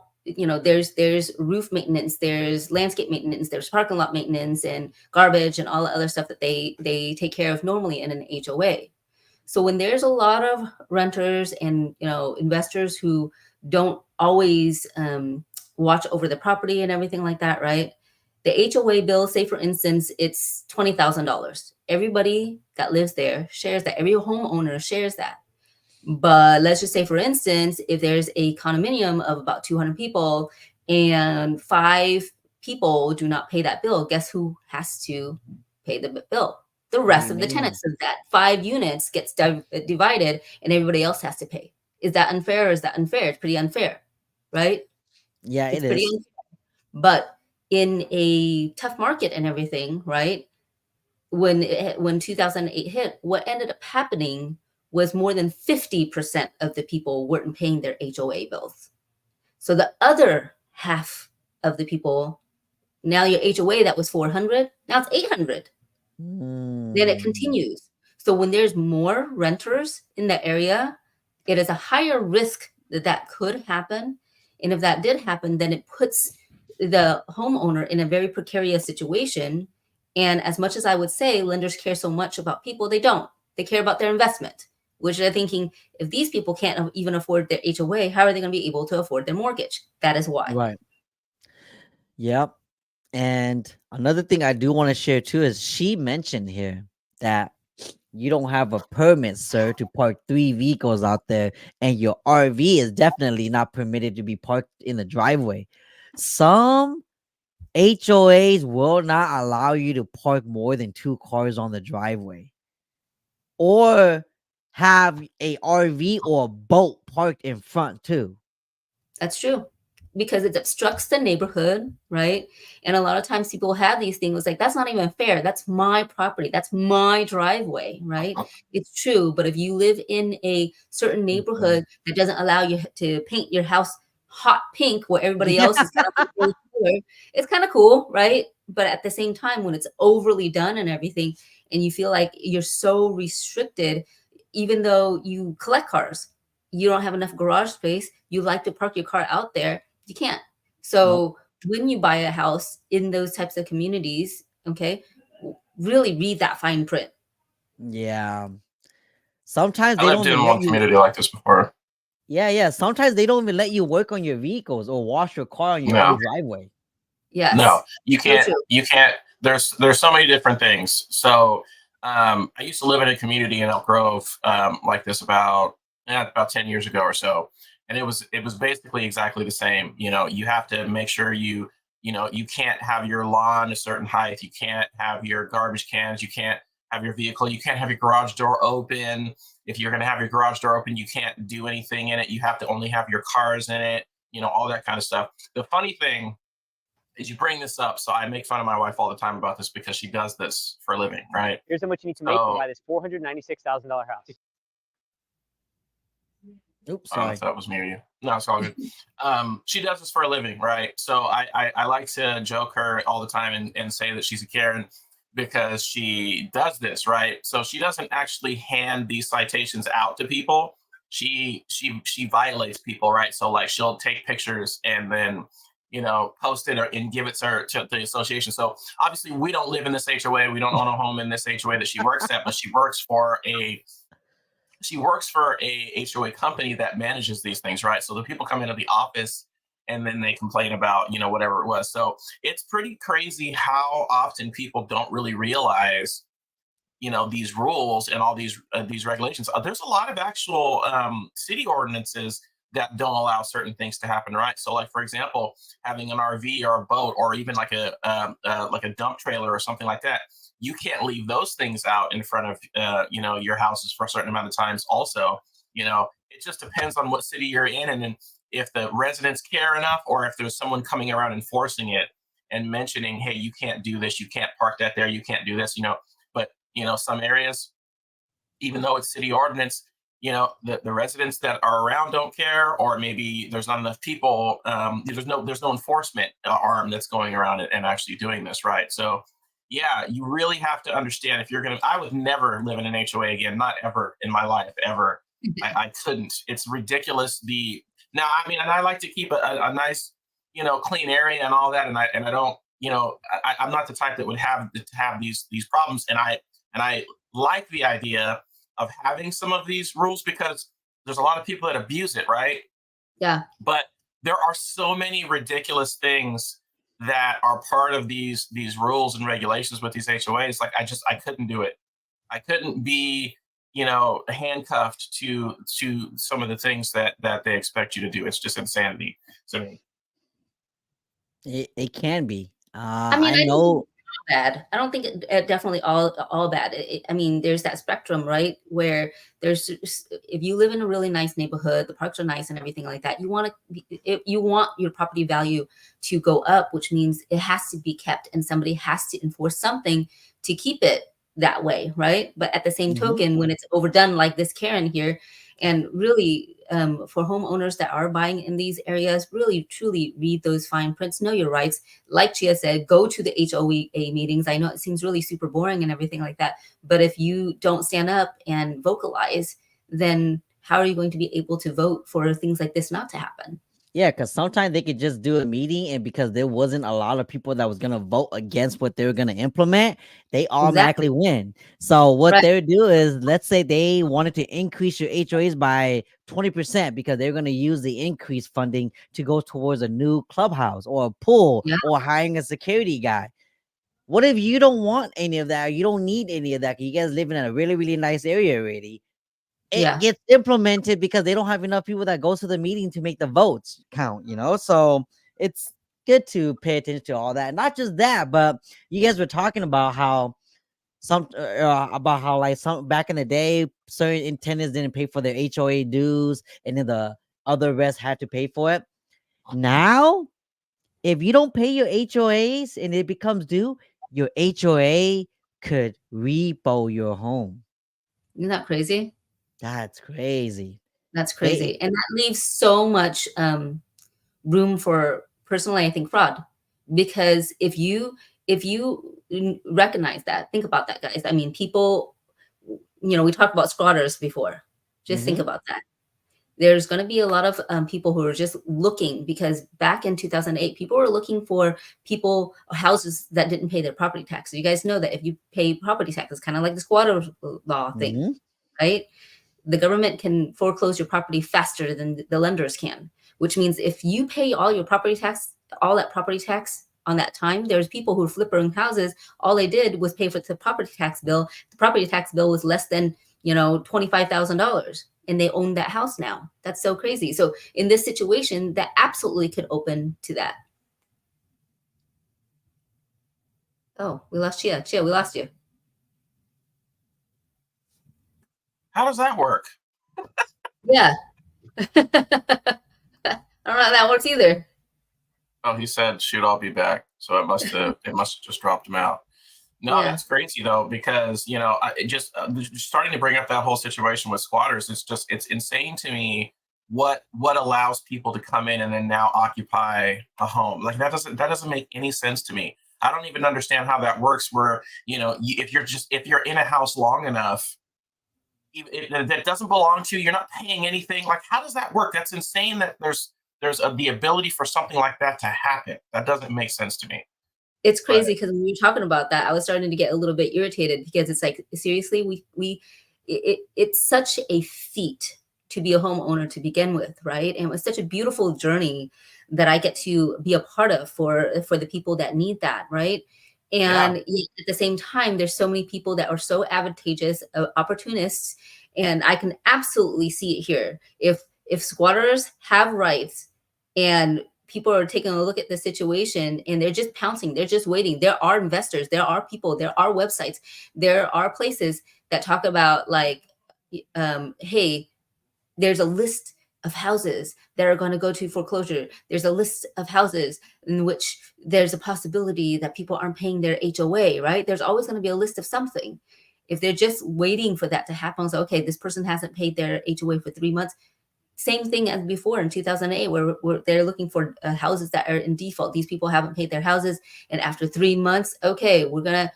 Speaker 3: there's roof maintenance, there's landscape maintenance, there's parking lot maintenance and garbage and all the other stuff that they take care of normally in an HOA. So when there's a lot of renters and investors who don't always watch over the property and everything like that, right? The HOA bill, say for instance, it's $20,000. Everybody that lives there shares that. Every homeowner shares that. But let's just say, for instance, if there's a condominium of about 200 people and 5 people do not pay that bill, guess who has to pay the bill? The rest of the tenants of that 5 units gets divided and everybody else has to pay. Is that unfair or is that unfair? It's pretty unfair, right?
Speaker 1: Yeah,
Speaker 3: It's
Speaker 1: it
Speaker 3: pretty
Speaker 1: is.
Speaker 3: unfair. But in a tough market and everything, right? When 2008 hit, what ended up happening was more than 50% of the people weren't paying their HOA bills. So the other half of the people, now your HOA that was 400, now it's 800. Then it continues. So when there's more renters in the area, it is a higher risk that could happen. And if that did happen, then it puts the homeowner in a very precarious situation. And as much as I would say lenders care so much about people, they don't. They care about their investment, which they're thinking, if these people can't even afford their HOA, how are they going to be able to afford their mortgage? That is why.
Speaker 1: Right. Yep. And another thing I do want to share too is she mentioned here that you don't have a permit, sir, to park 3 vehicles out there, and your RV is definitely not permitted to be parked in the driveway. Some HOAs will not allow you to park more than 2 cars on the driveway, or have a RV or a boat parked in front too.
Speaker 3: That's true. because it obstructs the neighborhood, right? And a lot of times people have these things like, that's not even fair. That's my property. That's my driveway, right? It's true. But if you live in a certain neighborhood that doesn't allow you to paint your house hot pink where everybody else is kind of really cooler, it's kind of cool, right? But at the same time, when it's overly done and everything, and you feel like you're so restricted, even though you collect cars, you don't have enough garage space, you like to park your car out there, you can't. So when you buy a house in those types of communities, okay, really read that fine print.
Speaker 1: Yeah. Sometimes
Speaker 2: I
Speaker 1: they
Speaker 2: lived
Speaker 1: don't even
Speaker 2: in
Speaker 1: let
Speaker 2: one
Speaker 1: you.
Speaker 2: community like this before.
Speaker 1: Yeah. Sometimes they don't even let you work on your vehicles or wash your car on your
Speaker 2: No.
Speaker 1: own driveway.
Speaker 3: Yes.
Speaker 2: No, you
Speaker 3: So
Speaker 2: can't.
Speaker 3: true.
Speaker 2: You can't. There's so many different things. So I used to live in a community in Elk Grove like this about 10 years ago or so, and it was basically exactly the same. You know, you have to make sure you can't have your lawn a certain height. You can't have your garbage cans. You can't have your vehicle. You can't have your garage door open. If you're going to have your garage door open, you can't do anything in it. You have to only have your cars in it. You know, all that kind of stuff. The funny thing is you bring this up. So I make fun of my wife all the time about this because she does this for a living, right?
Speaker 4: Here's how much you need to make to buy this $496,000 house.
Speaker 1: Oops,
Speaker 2: I don't know
Speaker 1: sorry.
Speaker 2: if that was me or you. No, it's all good. She does this for a living, right? So I like to joke her all the time and say that she's a Karen because she does this, right? So she doesn't actually hand these citations out to people. She violates people, right? So like she'll take pictures and then post it and give it to the association. So obviously we don't live in this HOA. We don't own a home in this HOA that she works at, but she works for a HOA company that manages these things, right? So the people come into the office and then they complain about, whatever it was. So it's pretty crazy how often people don't really realize, these rules and all these regulations. There's a lot of actual city ordinances that don't allow certain things to happen, right? So, like for example, having an RV or a boat or even like a dump trailer or something like that, you can't leave those things out in front of your houses for a certain amount of times. Also, it just depends on what city you're in, and then if the residents care enough, or if there's someone coming around enforcing it and mentioning, hey, you can't do this, you can't park that there, you can't do this, But some areas, even though it's city ordinance, the residents that are around don't care, or maybe there's not enough people. There's no enforcement arm that's going around and actually doing this, right? So yeah, you really have to understand if you're gonna. I would never live in an HOA again, not ever in my life, ever. I couldn't. It's ridiculous. Now, I mean, and I like to keep a nice, clean area and all that, and I don't, I'm not the type that would have these problems, and I like the idea of having some of these rules because there's a lot of people that abuse it, right?
Speaker 3: Yeah.
Speaker 2: But there are so many ridiculous things that are part of these rules and regulations with these HOAs. Like I couldn't do it. I couldn't be, handcuffed to some of the things that they expect you to do. It's just insanity to me.
Speaker 1: It can be.
Speaker 3: I mean,
Speaker 1: I
Speaker 3: I don't think
Speaker 1: know.
Speaker 3: it's all bad. I don't think it definitely all bad. I mean, there's that spectrum, right? Where if you live in a really nice neighborhood, the parks are nice and everything like that. You want your property value to go up, which means it has to be kept, and somebody has to enforce something to keep it that way, right? But at the same token, when it's overdone, like this Karen here, and really for homeowners that are buying in these areas, really truly read those fine prints, know your rights. Like Chia said, go to the HOA meetings. I know it seems really super boring and everything like that, but if you don't stand up and vocalize, then how are you going to be able to vote for things like this not to happen?
Speaker 1: Yeah, because sometimes they could just do a meeting, and because there wasn't a lot of people that was gonna vote against what they were gonna implement, they automatically win. So what they would do is, let's say they wanted to increase your HOAs by 20% because they're gonna use the increased funding to go towards a new clubhouse or a pool or hiring a security guy. What if you don't want any of that? Or you don't need any of that? You guys live in a really, really nice area already. It gets implemented because they don't have enough people that goes to the meeting to make the votes count, So it's good to pay attention to all that. Not just that, but you guys were talking about how like some back in the day, certain tenants didn't pay for their HOA dues, and then the other rest had to pay for it. Now, if you don't pay your HOAs and it becomes due, your HOA could repo your home.
Speaker 3: Isn't that crazy?
Speaker 1: That's crazy.
Speaker 3: That's
Speaker 1: They
Speaker 3: crazy. And that leaves so much room for, personally, I think, fraud. Because if you recognize that, think about that, guys. I mean, people, we talked about squatters before. Just think about that. There's going to be a lot of people who are just looking, because back in 2008, people were looking for houses that didn't pay their property tax. So you guys know that if you pay property taxes, kind of like the squatter law thing, right? The government can foreclose your property faster than the lenders can, which means if you pay all your property tax, all that property tax on that time, there's people who are flipping houses. All they did was pay for the property tax bill. The property tax bill was less than, $25,000. And they own that house now. That's so crazy. So in this situation, that absolutely could open to that. Oh, we lost Chia. Chia, we lost you.
Speaker 2: How does that work?
Speaker 3: Yeah. I don't know how that works either.
Speaker 2: Oh, he said, shoot, I'll be back. So it must have just dropped him out. No, that's crazy though, because just starting to bring up that whole situation with squatters, it's insane to me what allows people to come in and then now occupy a home. Like that doesn't make any sense to me. I don't even understand how that works. Where if you're in a house long enough, that doesn't belong to you, you're not paying anything. Like, how does that work? That's insane. That there's the ability for something like that to happen. That doesn't make sense to me.
Speaker 3: It's crazy, because when you're talking about that, I was starting to get a little bit irritated, because it's like, seriously, it's such a feat to be a homeowner to begin with, right? And it was such a beautiful journey that I get to be a part of for the people that need that, right? And yet at the same time, there's so many people that are so advantageous, opportunists, and I can absolutely see it here. If squatters have rights and people are taking a look at the situation and they're just pouncing, they're just waiting. There are investors, there are people, there are websites, there are places that talk about like, hey, there's a list of houses that are going to go to foreclosure. There's a list of houses in which there's a possibility that people aren't paying their HOA, right? There's always going to be a list of something. If they're just waiting for that to happen, so, okay, this person hasn't paid their HOA for 3 months. Same thing as before in 2008, where they're looking for houses that are in default. These people haven't paid their houses, and after 3 months, okay, we're going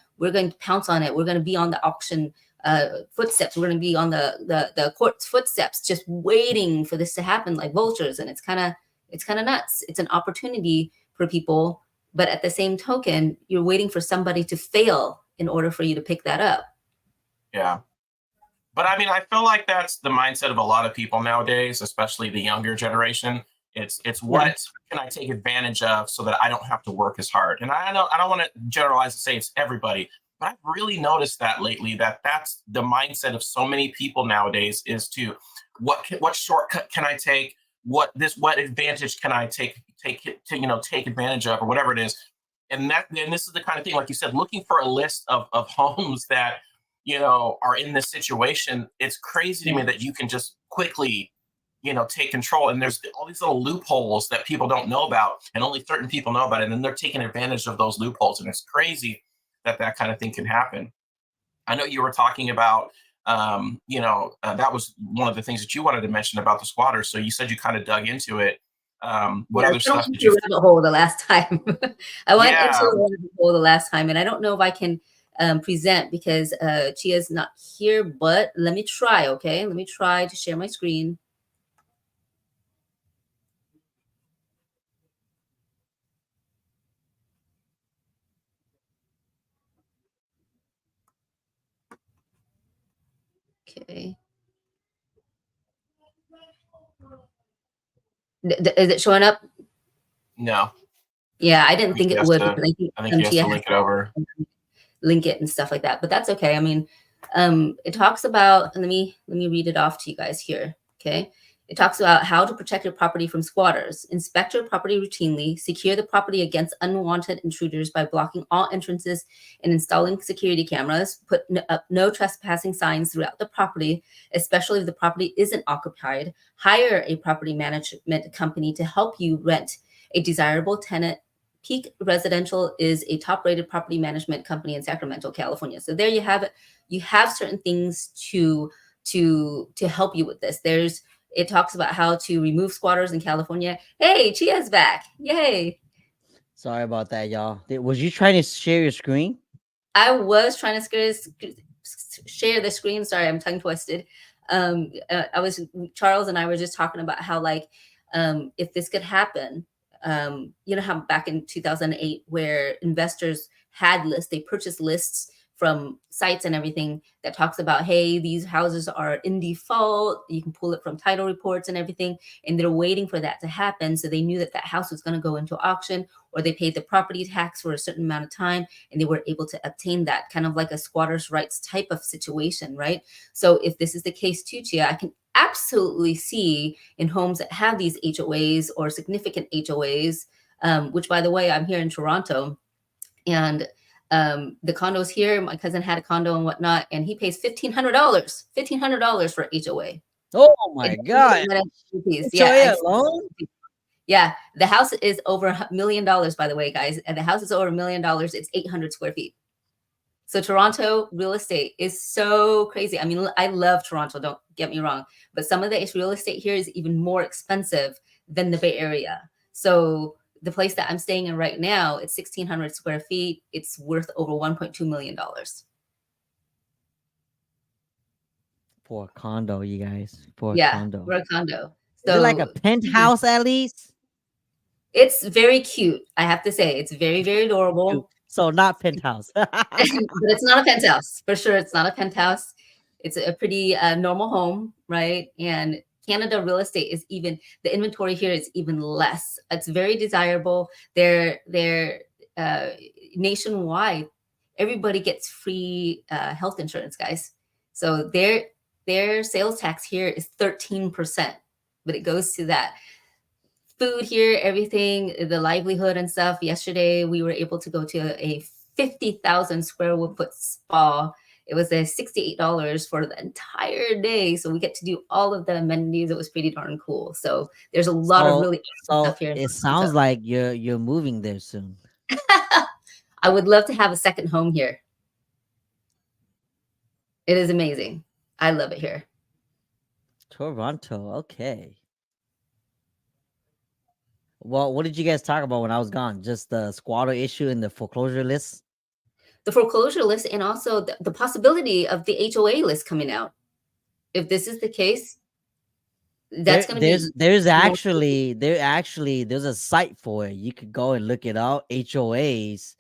Speaker 3: to pounce on it. We're going to be on the auction footsteps. We're going to be on the court's footsteps, just waiting for this to happen like vultures. And it's kind of nuts. It's an opportunity for people, but at the same token, you're waiting for somebody to fail in order for you to pick that up.
Speaker 2: Yeah. But I mean, I feel like that's the mindset of a lot of people nowadays, especially the younger generation. It's what can I take advantage of so that I don't have to work as hard? And I don't want to generalize and say it's everybody, but I've really noticed that lately, that's the mindset of so many people nowadays, is to what shortcut can I take? What advantage can I take advantage of, or whatever it is. And this is the kind of thing, like you said, looking for a list of homes that are in this situation. It's crazy to me that you can just quickly, take control. And there's all these little loopholes that people don't know about, and only certain people know about it. And then they're taking advantage of those loopholes. And it's crazy that kind of thing can happen. I know you were talking about, that was one of the things that you wanted to mention about the squatters. So you said you kind of dug into it. What other stuff did you?
Speaker 3: Rabbit hole the last time. I went into the rabbit hole the last time, and I don't know if I can present because Chia's not here, but let me try, okay? Let me try to share my screen. Okay. Is it showing up?
Speaker 2: No.
Speaker 3: Yeah, I didn't think it would.
Speaker 2: I think you have to link it over.
Speaker 3: Link it and stuff like that, but that's okay. I mean, it talks about, let me read it off to you guys here. Okay. It talks about how to protect your property from squatters. Inspect your property routinely. Secure the property against unwanted intruders by blocking all entrances and installing security cameras. Put up no trespassing signs throughout the property, especially if the property isn't occupied. Hire a property management company to help you rent a desirable tenant. Peak Residential is a top-rated property management company in Sacramento, California. So there you have it. You have certain things to help you with this. It talks about how to remove squatters in California. Hey, Chia's back. Yay.
Speaker 1: Sorry about that, y'all. Was you trying to share your screen?
Speaker 3: I was trying to share the screen. Sorry, I'm tongue twisted. Charles and I were just talking about how, like, if this could happen, you know how back in 2008 where investors had lists, they purchased lists from sites and everything that talks about, hey, these houses are in default. You can pull it from title reports and everything. And they're waiting for that to happen. So they knew that that house was going to go into auction, or they paid the property tax for a certain amount of time and they were able to obtain that, kind of like a squatter's rights type of situation, right? So if this is the case too, Chia, I can absolutely see in homes that have these HOAs or significant HOAs, which, by the way, I'm here in Toronto, and the condos here, my cousin had a condo and whatnot, and he pays $1,500 for HOA.
Speaker 1: Oh my God.
Speaker 3: Yeah,
Speaker 1: alone?
Speaker 3: Yeah, the house is over $1 million, by the way, guys. And the house is over $1 million. It's 800 square feet. So Toronto real estate is so crazy. I mean, I love Toronto, don't get me wrong, but some of the real estate here is even more expensive than the Bay Area. So the place that I'm staying in right now, it's 1,600 square feet. It's worth over $1.2 million.
Speaker 1: For a condo, you guys. For a
Speaker 3: Yeah,
Speaker 1: condo.
Speaker 3: for a condo.
Speaker 1: Is it like a penthouse at least?
Speaker 3: It's very cute, I have to say. It's very, very adorable.
Speaker 1: So not penthouse.
Speaker 3: But it's not a penthouse. For sure, it's not a penthouse. It's a pretty normal home, right? And Canada real estate is even, the inventory here is even less. It's very desirable. They're nationwide. Everybody gets free health insurance, guys. So their sales tax here is 13%, but it goes to that. Food here, everything, the livelihood and stuff. Yesterday, we were able to go to a 50,000 square foot spa. It was a $68 for the entire day. So we get to do all of the amenities. It was pretty darn cool. So there's a lot of really stuff here.
Speaker 1: It sounds like you're moving there soon.
Speaker 3: I would love to have a second home here. It is amazing. I love it here.
Speaker 1: Toronto, okay. Well, what did you guys talk about when I was gone? Just the squatter issue and the foreclosure list?
Speaker 3: The foreclosure list, and also the possibility of the HOA list coming out. If this is the case, that's going to be...
Speaker 1: There's a site for it. You could go and look it up. HOAs,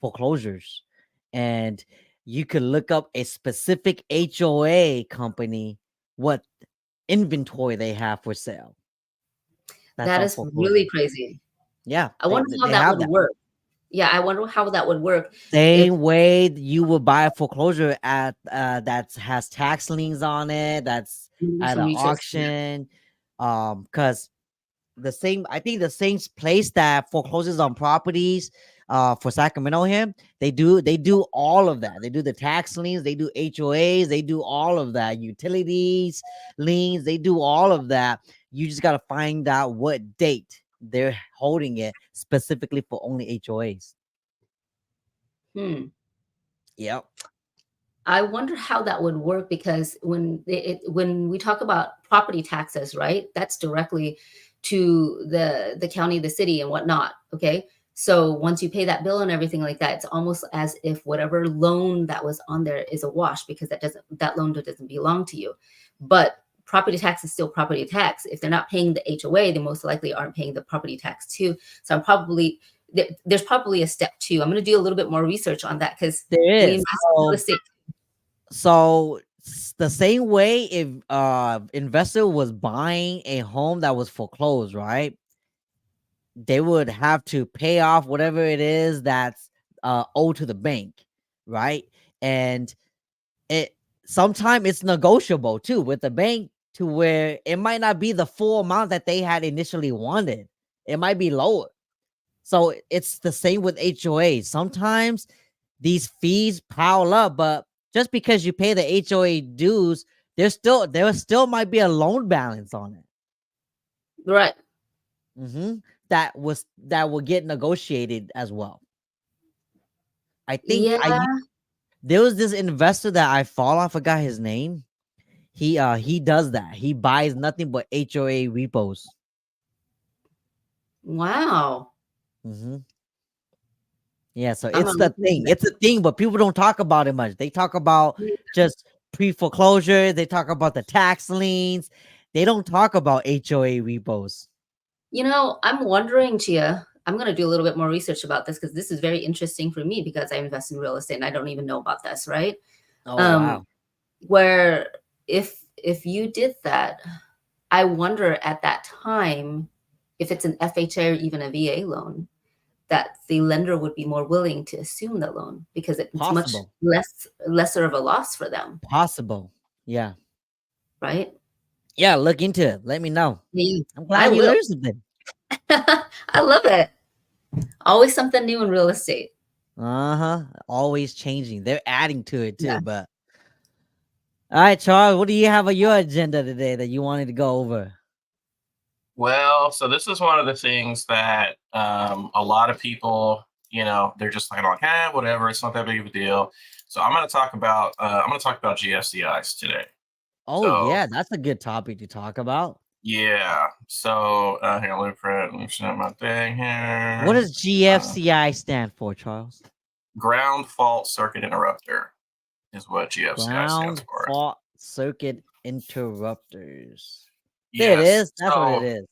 Speaker 1: foreclosures. And you could look up a specific HOA company, what inventory they have for sale.
Speaker 3: That is really crazy.
Speaker 1: Yeah.
Speaker 3: I wonder how that would work. Yeah, I wonder how that would work.
Speaker 1: Same way you would buy a foreclosure at that has tax liens on it, that's at an auction. Because I think the same place that forecloses on properties for Sacramento here, they do all of that. They do the tax liens, they do HOAs, they do all of that, utilities, liens, they do all of that. You just got to find out what date they're holding it specifically for only HOAs. Yep.
Speaker 3: I wonder how that would work, because when we talk about property taxes, right, that's directly to the county, the city, and whatnot. Okay, so once you pay that bill and everything like that, it's almost as if whatever loan that was on there is a wash, because that loan doesn't belong to you. But property tax is still property tax. If they're not paying the HOA, they most likely aren't paying the property tax too. So there's probably a step two. I'm going to do a little bit more research on that, because
Speaker 1: there is. So the same way if investor was buying a home that was foreclosed, right? They would have to pay off whatever it is that's owed to the bank, right? And sometimes it's negotiable too with the bank to where it might not be the full amount that they had initially wanted. It might be lower. So it's the same with HOA. Sometimes these fees pile up, but just because you pay the HOA dues, there still might be a loan balance on it.
Speaker 3: Right.
Speaker 1: That will get negotiated as well. I think
Speaker 3: Yeah.
Speaker 1: there was this investor that I follow. I forgot his name. He does that. He buys nothing but HOA repos.
Speaker 3: Wow.
Speaker 1: Yeah, so
Speaker 3: I'm
Speaker 1: it's
Speaker 3: gonna
Speaker 1: the
Speaker 3: look into
Speaker 1: thing.
Speaker 3: that.
Speaker 1: It's a thing, but people don't talk about it much. They talk about just pre-foreclosure. They talk about the tax liens. They don't talk about HOA repos.
Speaker 3: You know, I'm wondering, Chia, I'm going to do a little bit more research about this because this is very interesting for me because I invest in real estate and I don't even know about this, right?
Speaker 1: Oh, wow.
Speaker 3: Where if you did that, I wonder at that time if it's an FHA or even a VA loan, that the lender would be more willing to assume the loan because it's much
Speaker 1: Possible.
Speaker 3: lesser of a loss for them,
Speaker 1: Possible. Yeah.
Speaker 3: right?
Speaker 1: Yeah, look into it. Let me know.
Speaker 3: Yeah,
Speaker 1: I'm
Speaker 3: I
Speaker 1: glad you
Speaker 3: will.
Speaker 1: learned something.
Speaker 3: I love it. Always something new in real estate.
Speaker 1: Always changing. They're adding to it too,
Speaker 3: Yeah.
Speaker 1: but all right, Charles, what do you have on your agenda today that you wanted to go over?
Speaker 2: Well, so this is one of the things that a lot of people, they're just like, whatever, it's not that big of a deal. So I'm going to talk about GFCIs today.
Speaker 1: Oh, yeah, that's a good topic to talk about.
Speaker 2: Yeah. So here, let me set my thing here.
Speaker 1: What does GFCI stand for, Charles?
Speaker 2: Ground fault circuit interrupter is what GFCI stands for.
Speaker 1: Ground fault circuit interrupters. There it is. That's what it is.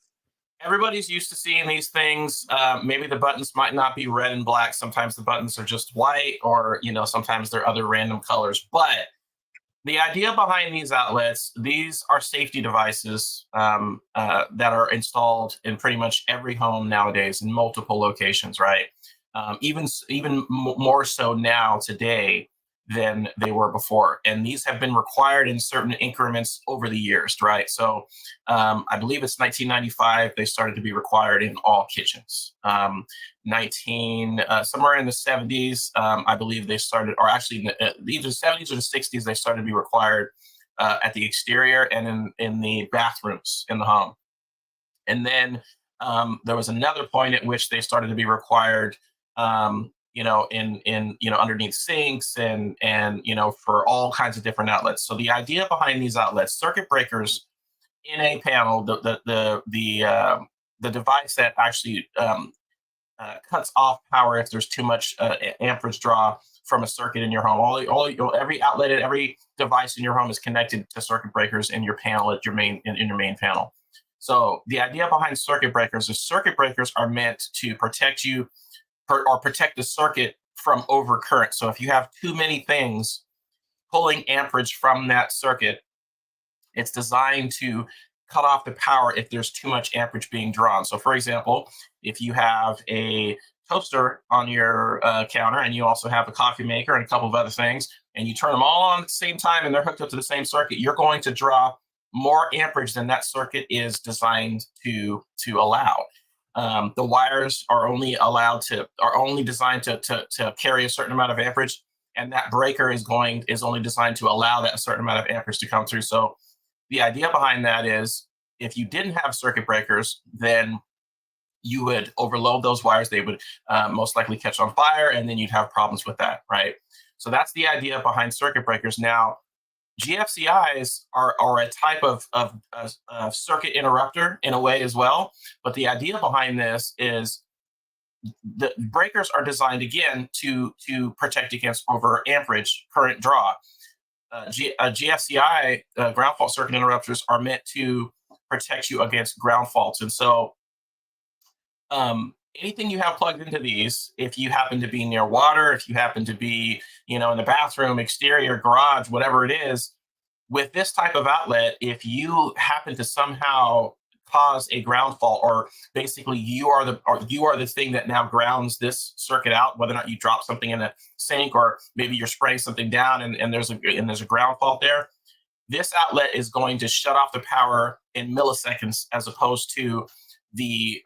Speaker 2: Everybody's used to seeing these things. Maybe the buttons might not be red and black. Sometimes the buttons are just white, or sometimes they're other random colors. But the idea behind these outlets, these are safety devices that are installed in pretty much every home nowadays in multiple locations, right? Even more so now today than they were before. And these have been required in certain increments over the years, right? So I believe it's 1995, they started to be required in all kitchens. Somewhere in the 70s, I believe they started, or actually either the 70s or the 60s, they started to be required at the exterior and in the bathrooms in the home. And then there was another point at which they started to be required in underneath sinks and for all kinds of different outlets. So the idea behind these outlets, circuit breakers in a panel, the device that actually cuts off power if there's too much amperage draw from a circuit in your home. Every outlet, every device in your home is connected to circuit breakers in your panel in your main panel. So the idea behind circuit breakers is circuit breakers are meant to protect you or protect the circuit from overcurrent. So if you have too many things pulling amperage from that circuit, it's designed to cut off the power if there's too much amperage being drawn. So for example, if you have a toaster on your counter and you also have a coffee maker and a couple of other things, and you turn them all on at the same time and they're hooked up to the same circuit, you're going to draw more amperage than that circuit is designed to allow. The wires are only designed to carry a certain amount of amperage, and that breaker is only designed to allow that certain amount of amperage to come through. So the idea behind that is if you didn't have circuit breakers, then you would overload those wires. They would most likely catch on fire, and then you'd have problems with that, right? So that's the idea behind circuit breakers. Now, GFCIs are a type of circuit interrupter in a way as well. But the idea behind this is the breakers are designed, again, to protect against over amperage current draw. GFCI, ground fault circuit interrupters, are meant to protect you against ground faults. And so anything you have plugged into these, if you happen to be near water, if you happen to be, in the bathroom, exterior, garage, whatever it is, with this type of outlet, if you happen to somehow cause a ground fault, or basically you are the thing that now grounds this circuit out, whether or not you drop something in a sink, or maybe you're spraying something down and there's a ground fault there, this outlet is going to shut off the power in milliseconds, as opposed to the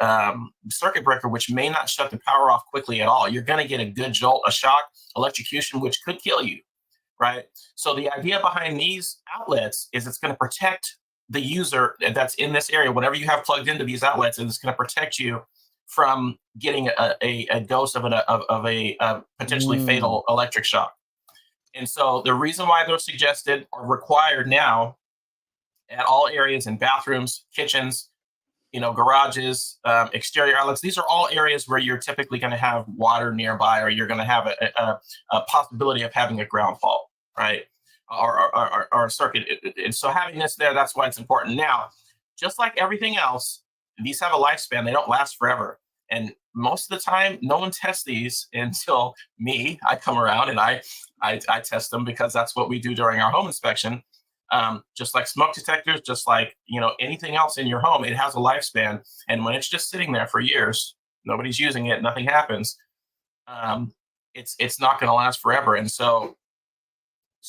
Speaker 2: circuit breaker, which may not shut the power off quickly at all. You're going to get a good jolt, a shock, electrocution, which could kill you, right? So the idea behind these outlets is it's going to protect the user that's in this area, whatever you have plugged into these outlets, and it's going to protect you from getting a dose of a potentially fatal electric shock. And so the reason why they're suggested or required now at all areas in bathrooms, kitchens, garages, exterior outlets, these are all areas where you're typically going to have water nearby, or you're going to have a possibility of having a ground fault, right? Or a circuit. And so having this there, that's why it's important. Now, just like everything else, these have a lifespan. They don't last forever. And most of the time, no one tests these until I come around and I test them, because that's what we do during our home inspection. Just like smoke detectors, just like anything else in your home, it has a lifespan. And when it's just sitting there for years, nobody's using it, nothing happens. It's not going to last forever. And so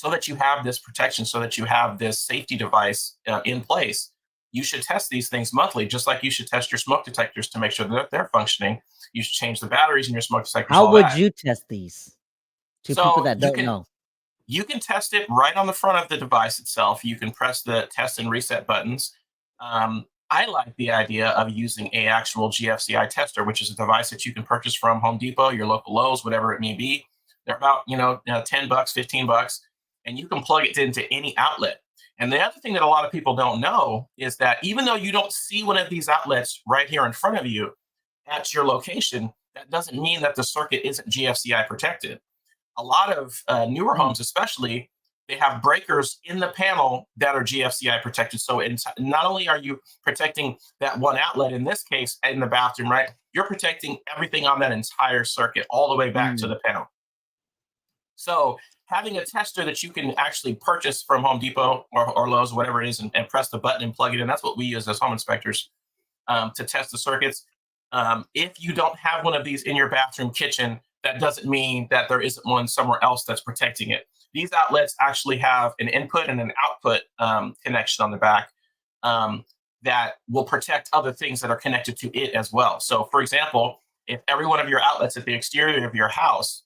Speaker 2: that you have this protection, so that you have this safety device in place, you should test these things monthly, just like you should test your smoke detectors to make sure that they're functioning. You should change the batteries in your smoke detectors.
Speaker 1: How would you test these to people that don't know?
Speaker 2: You can test it right on the front of the device itself. You can press the test and reset buttons. I like the idea of using a actual GFCI tester, which is a device that you can purchase from Home Depot, your local Lowe's, whatever it may be. They're about $10, $15, and you can plug it into any outlet. And the other thing that a lot of people don't know is that even though you don't see one of these outlets right here in front of you at your location, that doesn't mean that the circuit isn't GFCI protected. A lot of newer homes, especially, they have breakers in the panel that are GFCI protected. So not only are you protecting that one outlet, in this case, in the bathroom, right? You're protecting everything on that entire circuit all the way back to the panel. So having a tester that you can actually purchase from Home Depot or Lowe's, whatever it is, and press the button and plug it in. That's what we use as home inspectors to test the circuits. If you don't have one of these in your bathroom, kitchen, that doesn't mean that there isn't one somewhere else that's protecting it. These outlets actually have an input and an output connection on the back that will protect other things that are connected to it as well. So, for example, if every one of your outlets at the exterior of your house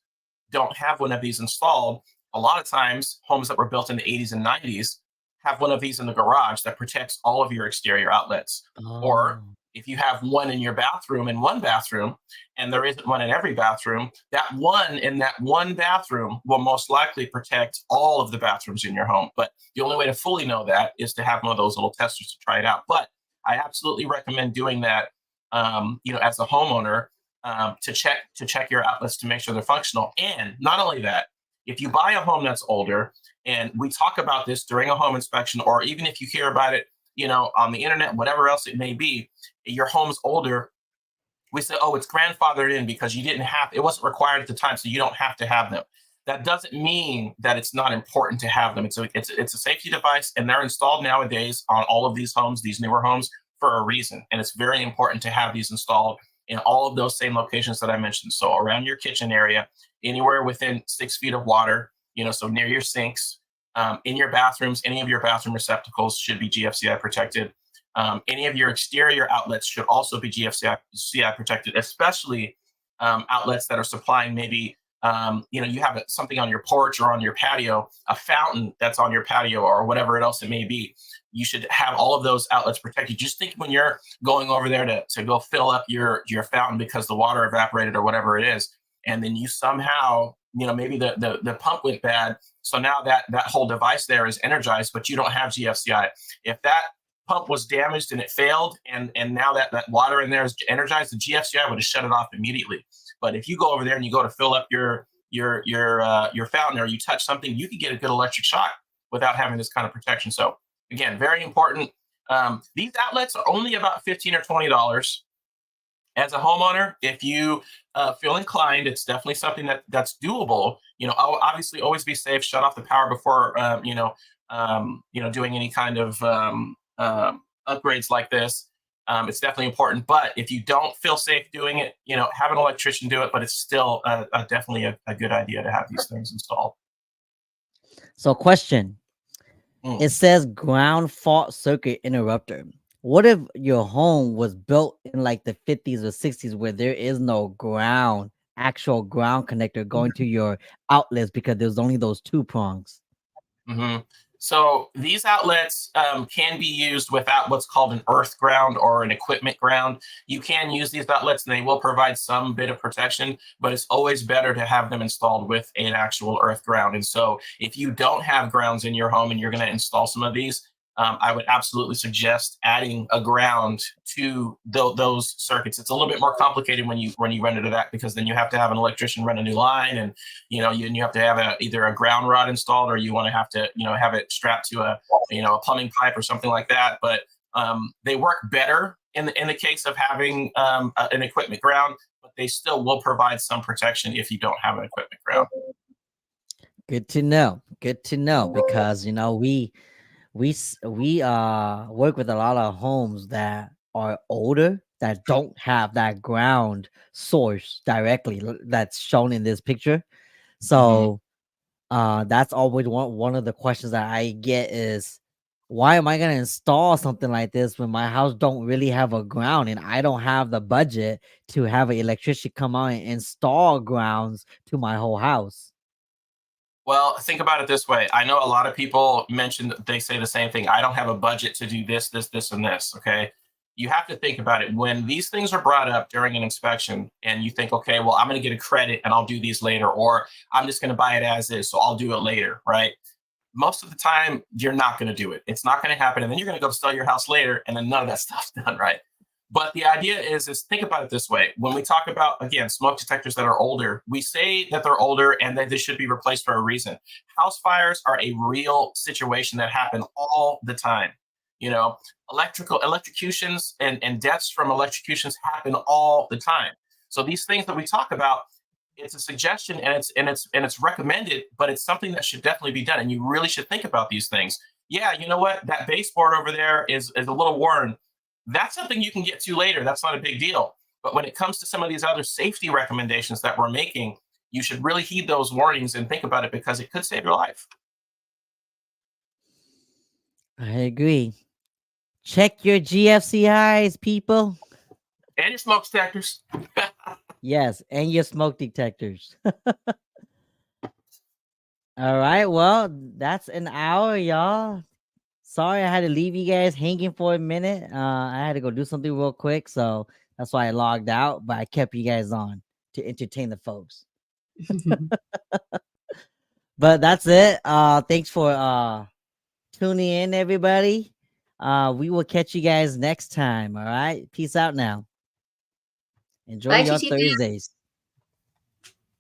Speaker 2: don't have one of these installed, a lot of times homes that were built in the 80s and 90s have one of these in the garage that protects all of your exterior outlets. Or if you have one in your bathroom, in one bathroom, and there isn't one in every bathroom, that one in that one bathroom will most likely protect all of the bathrooms in your home. But the only way to fully know that is to have one of those little testers to try it out. But I absolutely recommend doing that, as a homeowner, to check your outlets to make sure they're functional. And not only that, if you buy a home that's older, and we talk about this during a home inspection, or even if you hear about it, on the internet, whatever else it may be, your home's older, we say, oh, it's grandfathered in because it wasn't required at the time, so you don't have to have them. That doesn't mean that it's not important to have them. It's a safety device, and they're installed nowadays on all of these homes, these newer homes, for a reason. And it's very important to have these installed in all of those same locations that I mentioned. So around your kitchen area, anywhere within 6 feet of water, so near your sinks, in your bathrooms, any of your bathroom receptacles should be GFCI protected. Any of your exterior outlets should also be GFCI protected, especially outlets that are supplying maybe, you have something on your porch or on your patio, a fountain that's on your patio or whatever else it may be. You should have all of those outlets protected. Just think when you're going over there to go fill up your fountain because the water evaporated or whatever it is, and then you somehow, maybe the pump went bad. So now that whole device there is energized, but you don't have GFCI. If that pump was damaged and it failed, and now that water in there is energized, the GFCI would have shut it off immediately. But if you go over there and you go to fill up your fountain, or you touch something, you can get a good electric shock without having this kind of protection. So again, very important. These outlets are only about $15 or $20. As a homeowner, if you feel inclined, it's definitely something that's doable. Obviously, always be safe. Shut off the power before doing any kind of upgrades like this. It's definitely important. But if you don't feel safe doing it, have an electrician do it. But it's still definitely a good idea to have these things installed.
Speaker 1: So, question. It says ground fault circuit interrupter. What if your home was built in like the 50s or 60s where there is no actual ground connector going to your outlets because there's only those two prongs?
Speaker 2: So these outlets can be used without what's called an earth ground or an equipment ground. You can use these outlets and they will provide some bit of protection, but it's always better to have them installed with an actual earth ground. And so if you don't have grounds in your home and you're going to install some of these, I would absolutely suggest adding a ground to those circuits. It's a little bit more complicated when you run into that, because then you have to have an electrician run a new line, and you have to have either a ground rod installed, or you want to have to have it strapped to a plumbing pipe or something like that. But they work better in the case of having an equipment ground, but they still will provide some protection if you don't have an equipment ground.
Speaker 1: Good to know. Good to know, because we work with a lot of homes that are older that don't have that ground source directly that's shown in this picture. So that's always one of the questions that I get is, why am I going to install something like this when my house don't really have a ground and I don't have the budget to have an electrician come out and install grounds to my whole house?
Speaker 2: Well, think about it this way. I know a lot of people mentioned, they say the same thing. I don't have a budget to do this, and this. Okay. You have to think about it. When these things are brought up during an inspection and you think, okay, well, I'm going to get a credit and I'll do these later, or I'm just going to buy it as is, so I'll do it later, right? Most of the time, you're not going to do it. It's not going to happen. And then you're going to go sell your house later, and then none of that stuff's done, right? But the idea is think about it this way. When we talk about, again, smoke detectors that are older, we say that they're older and that they should be replaced for a reason. House fires are a real situation that happen all the time. Electrocutions and deaths from electrocutions happen all the time. So these things that we talk about, it's a suggestion and it's recommended, but it's something that should definitely be done. And you really should think about these things. Yeah, you know what? That baseboard over there is a little worn. That's something you can get to later. That's not a big deal. But when it comes to some of these other safety recommendations that we're making, you should really heed those warnings and think about it, because it could save your life.
Speaker 1: I agree. Check your GFCIs, people.
Speaker 2: And your smoke detectors.
Speaker 1: Yes, and your smoke detectors. All right, well, that's an hour, y'all. Sorry I had to leave you guys hanging for a minute. I had to go do something real quick, so that's why I logged out, but I kept you guys on to entertain the folks. But that's it. Thanks for tuning in, everybody. We will catch you guys next time. All right, peace out now. Enjoy
Speaker 3: Bye,
Speaker 1: your
Speaker 3: Chichi fam.
Speaker 1: Thursdays.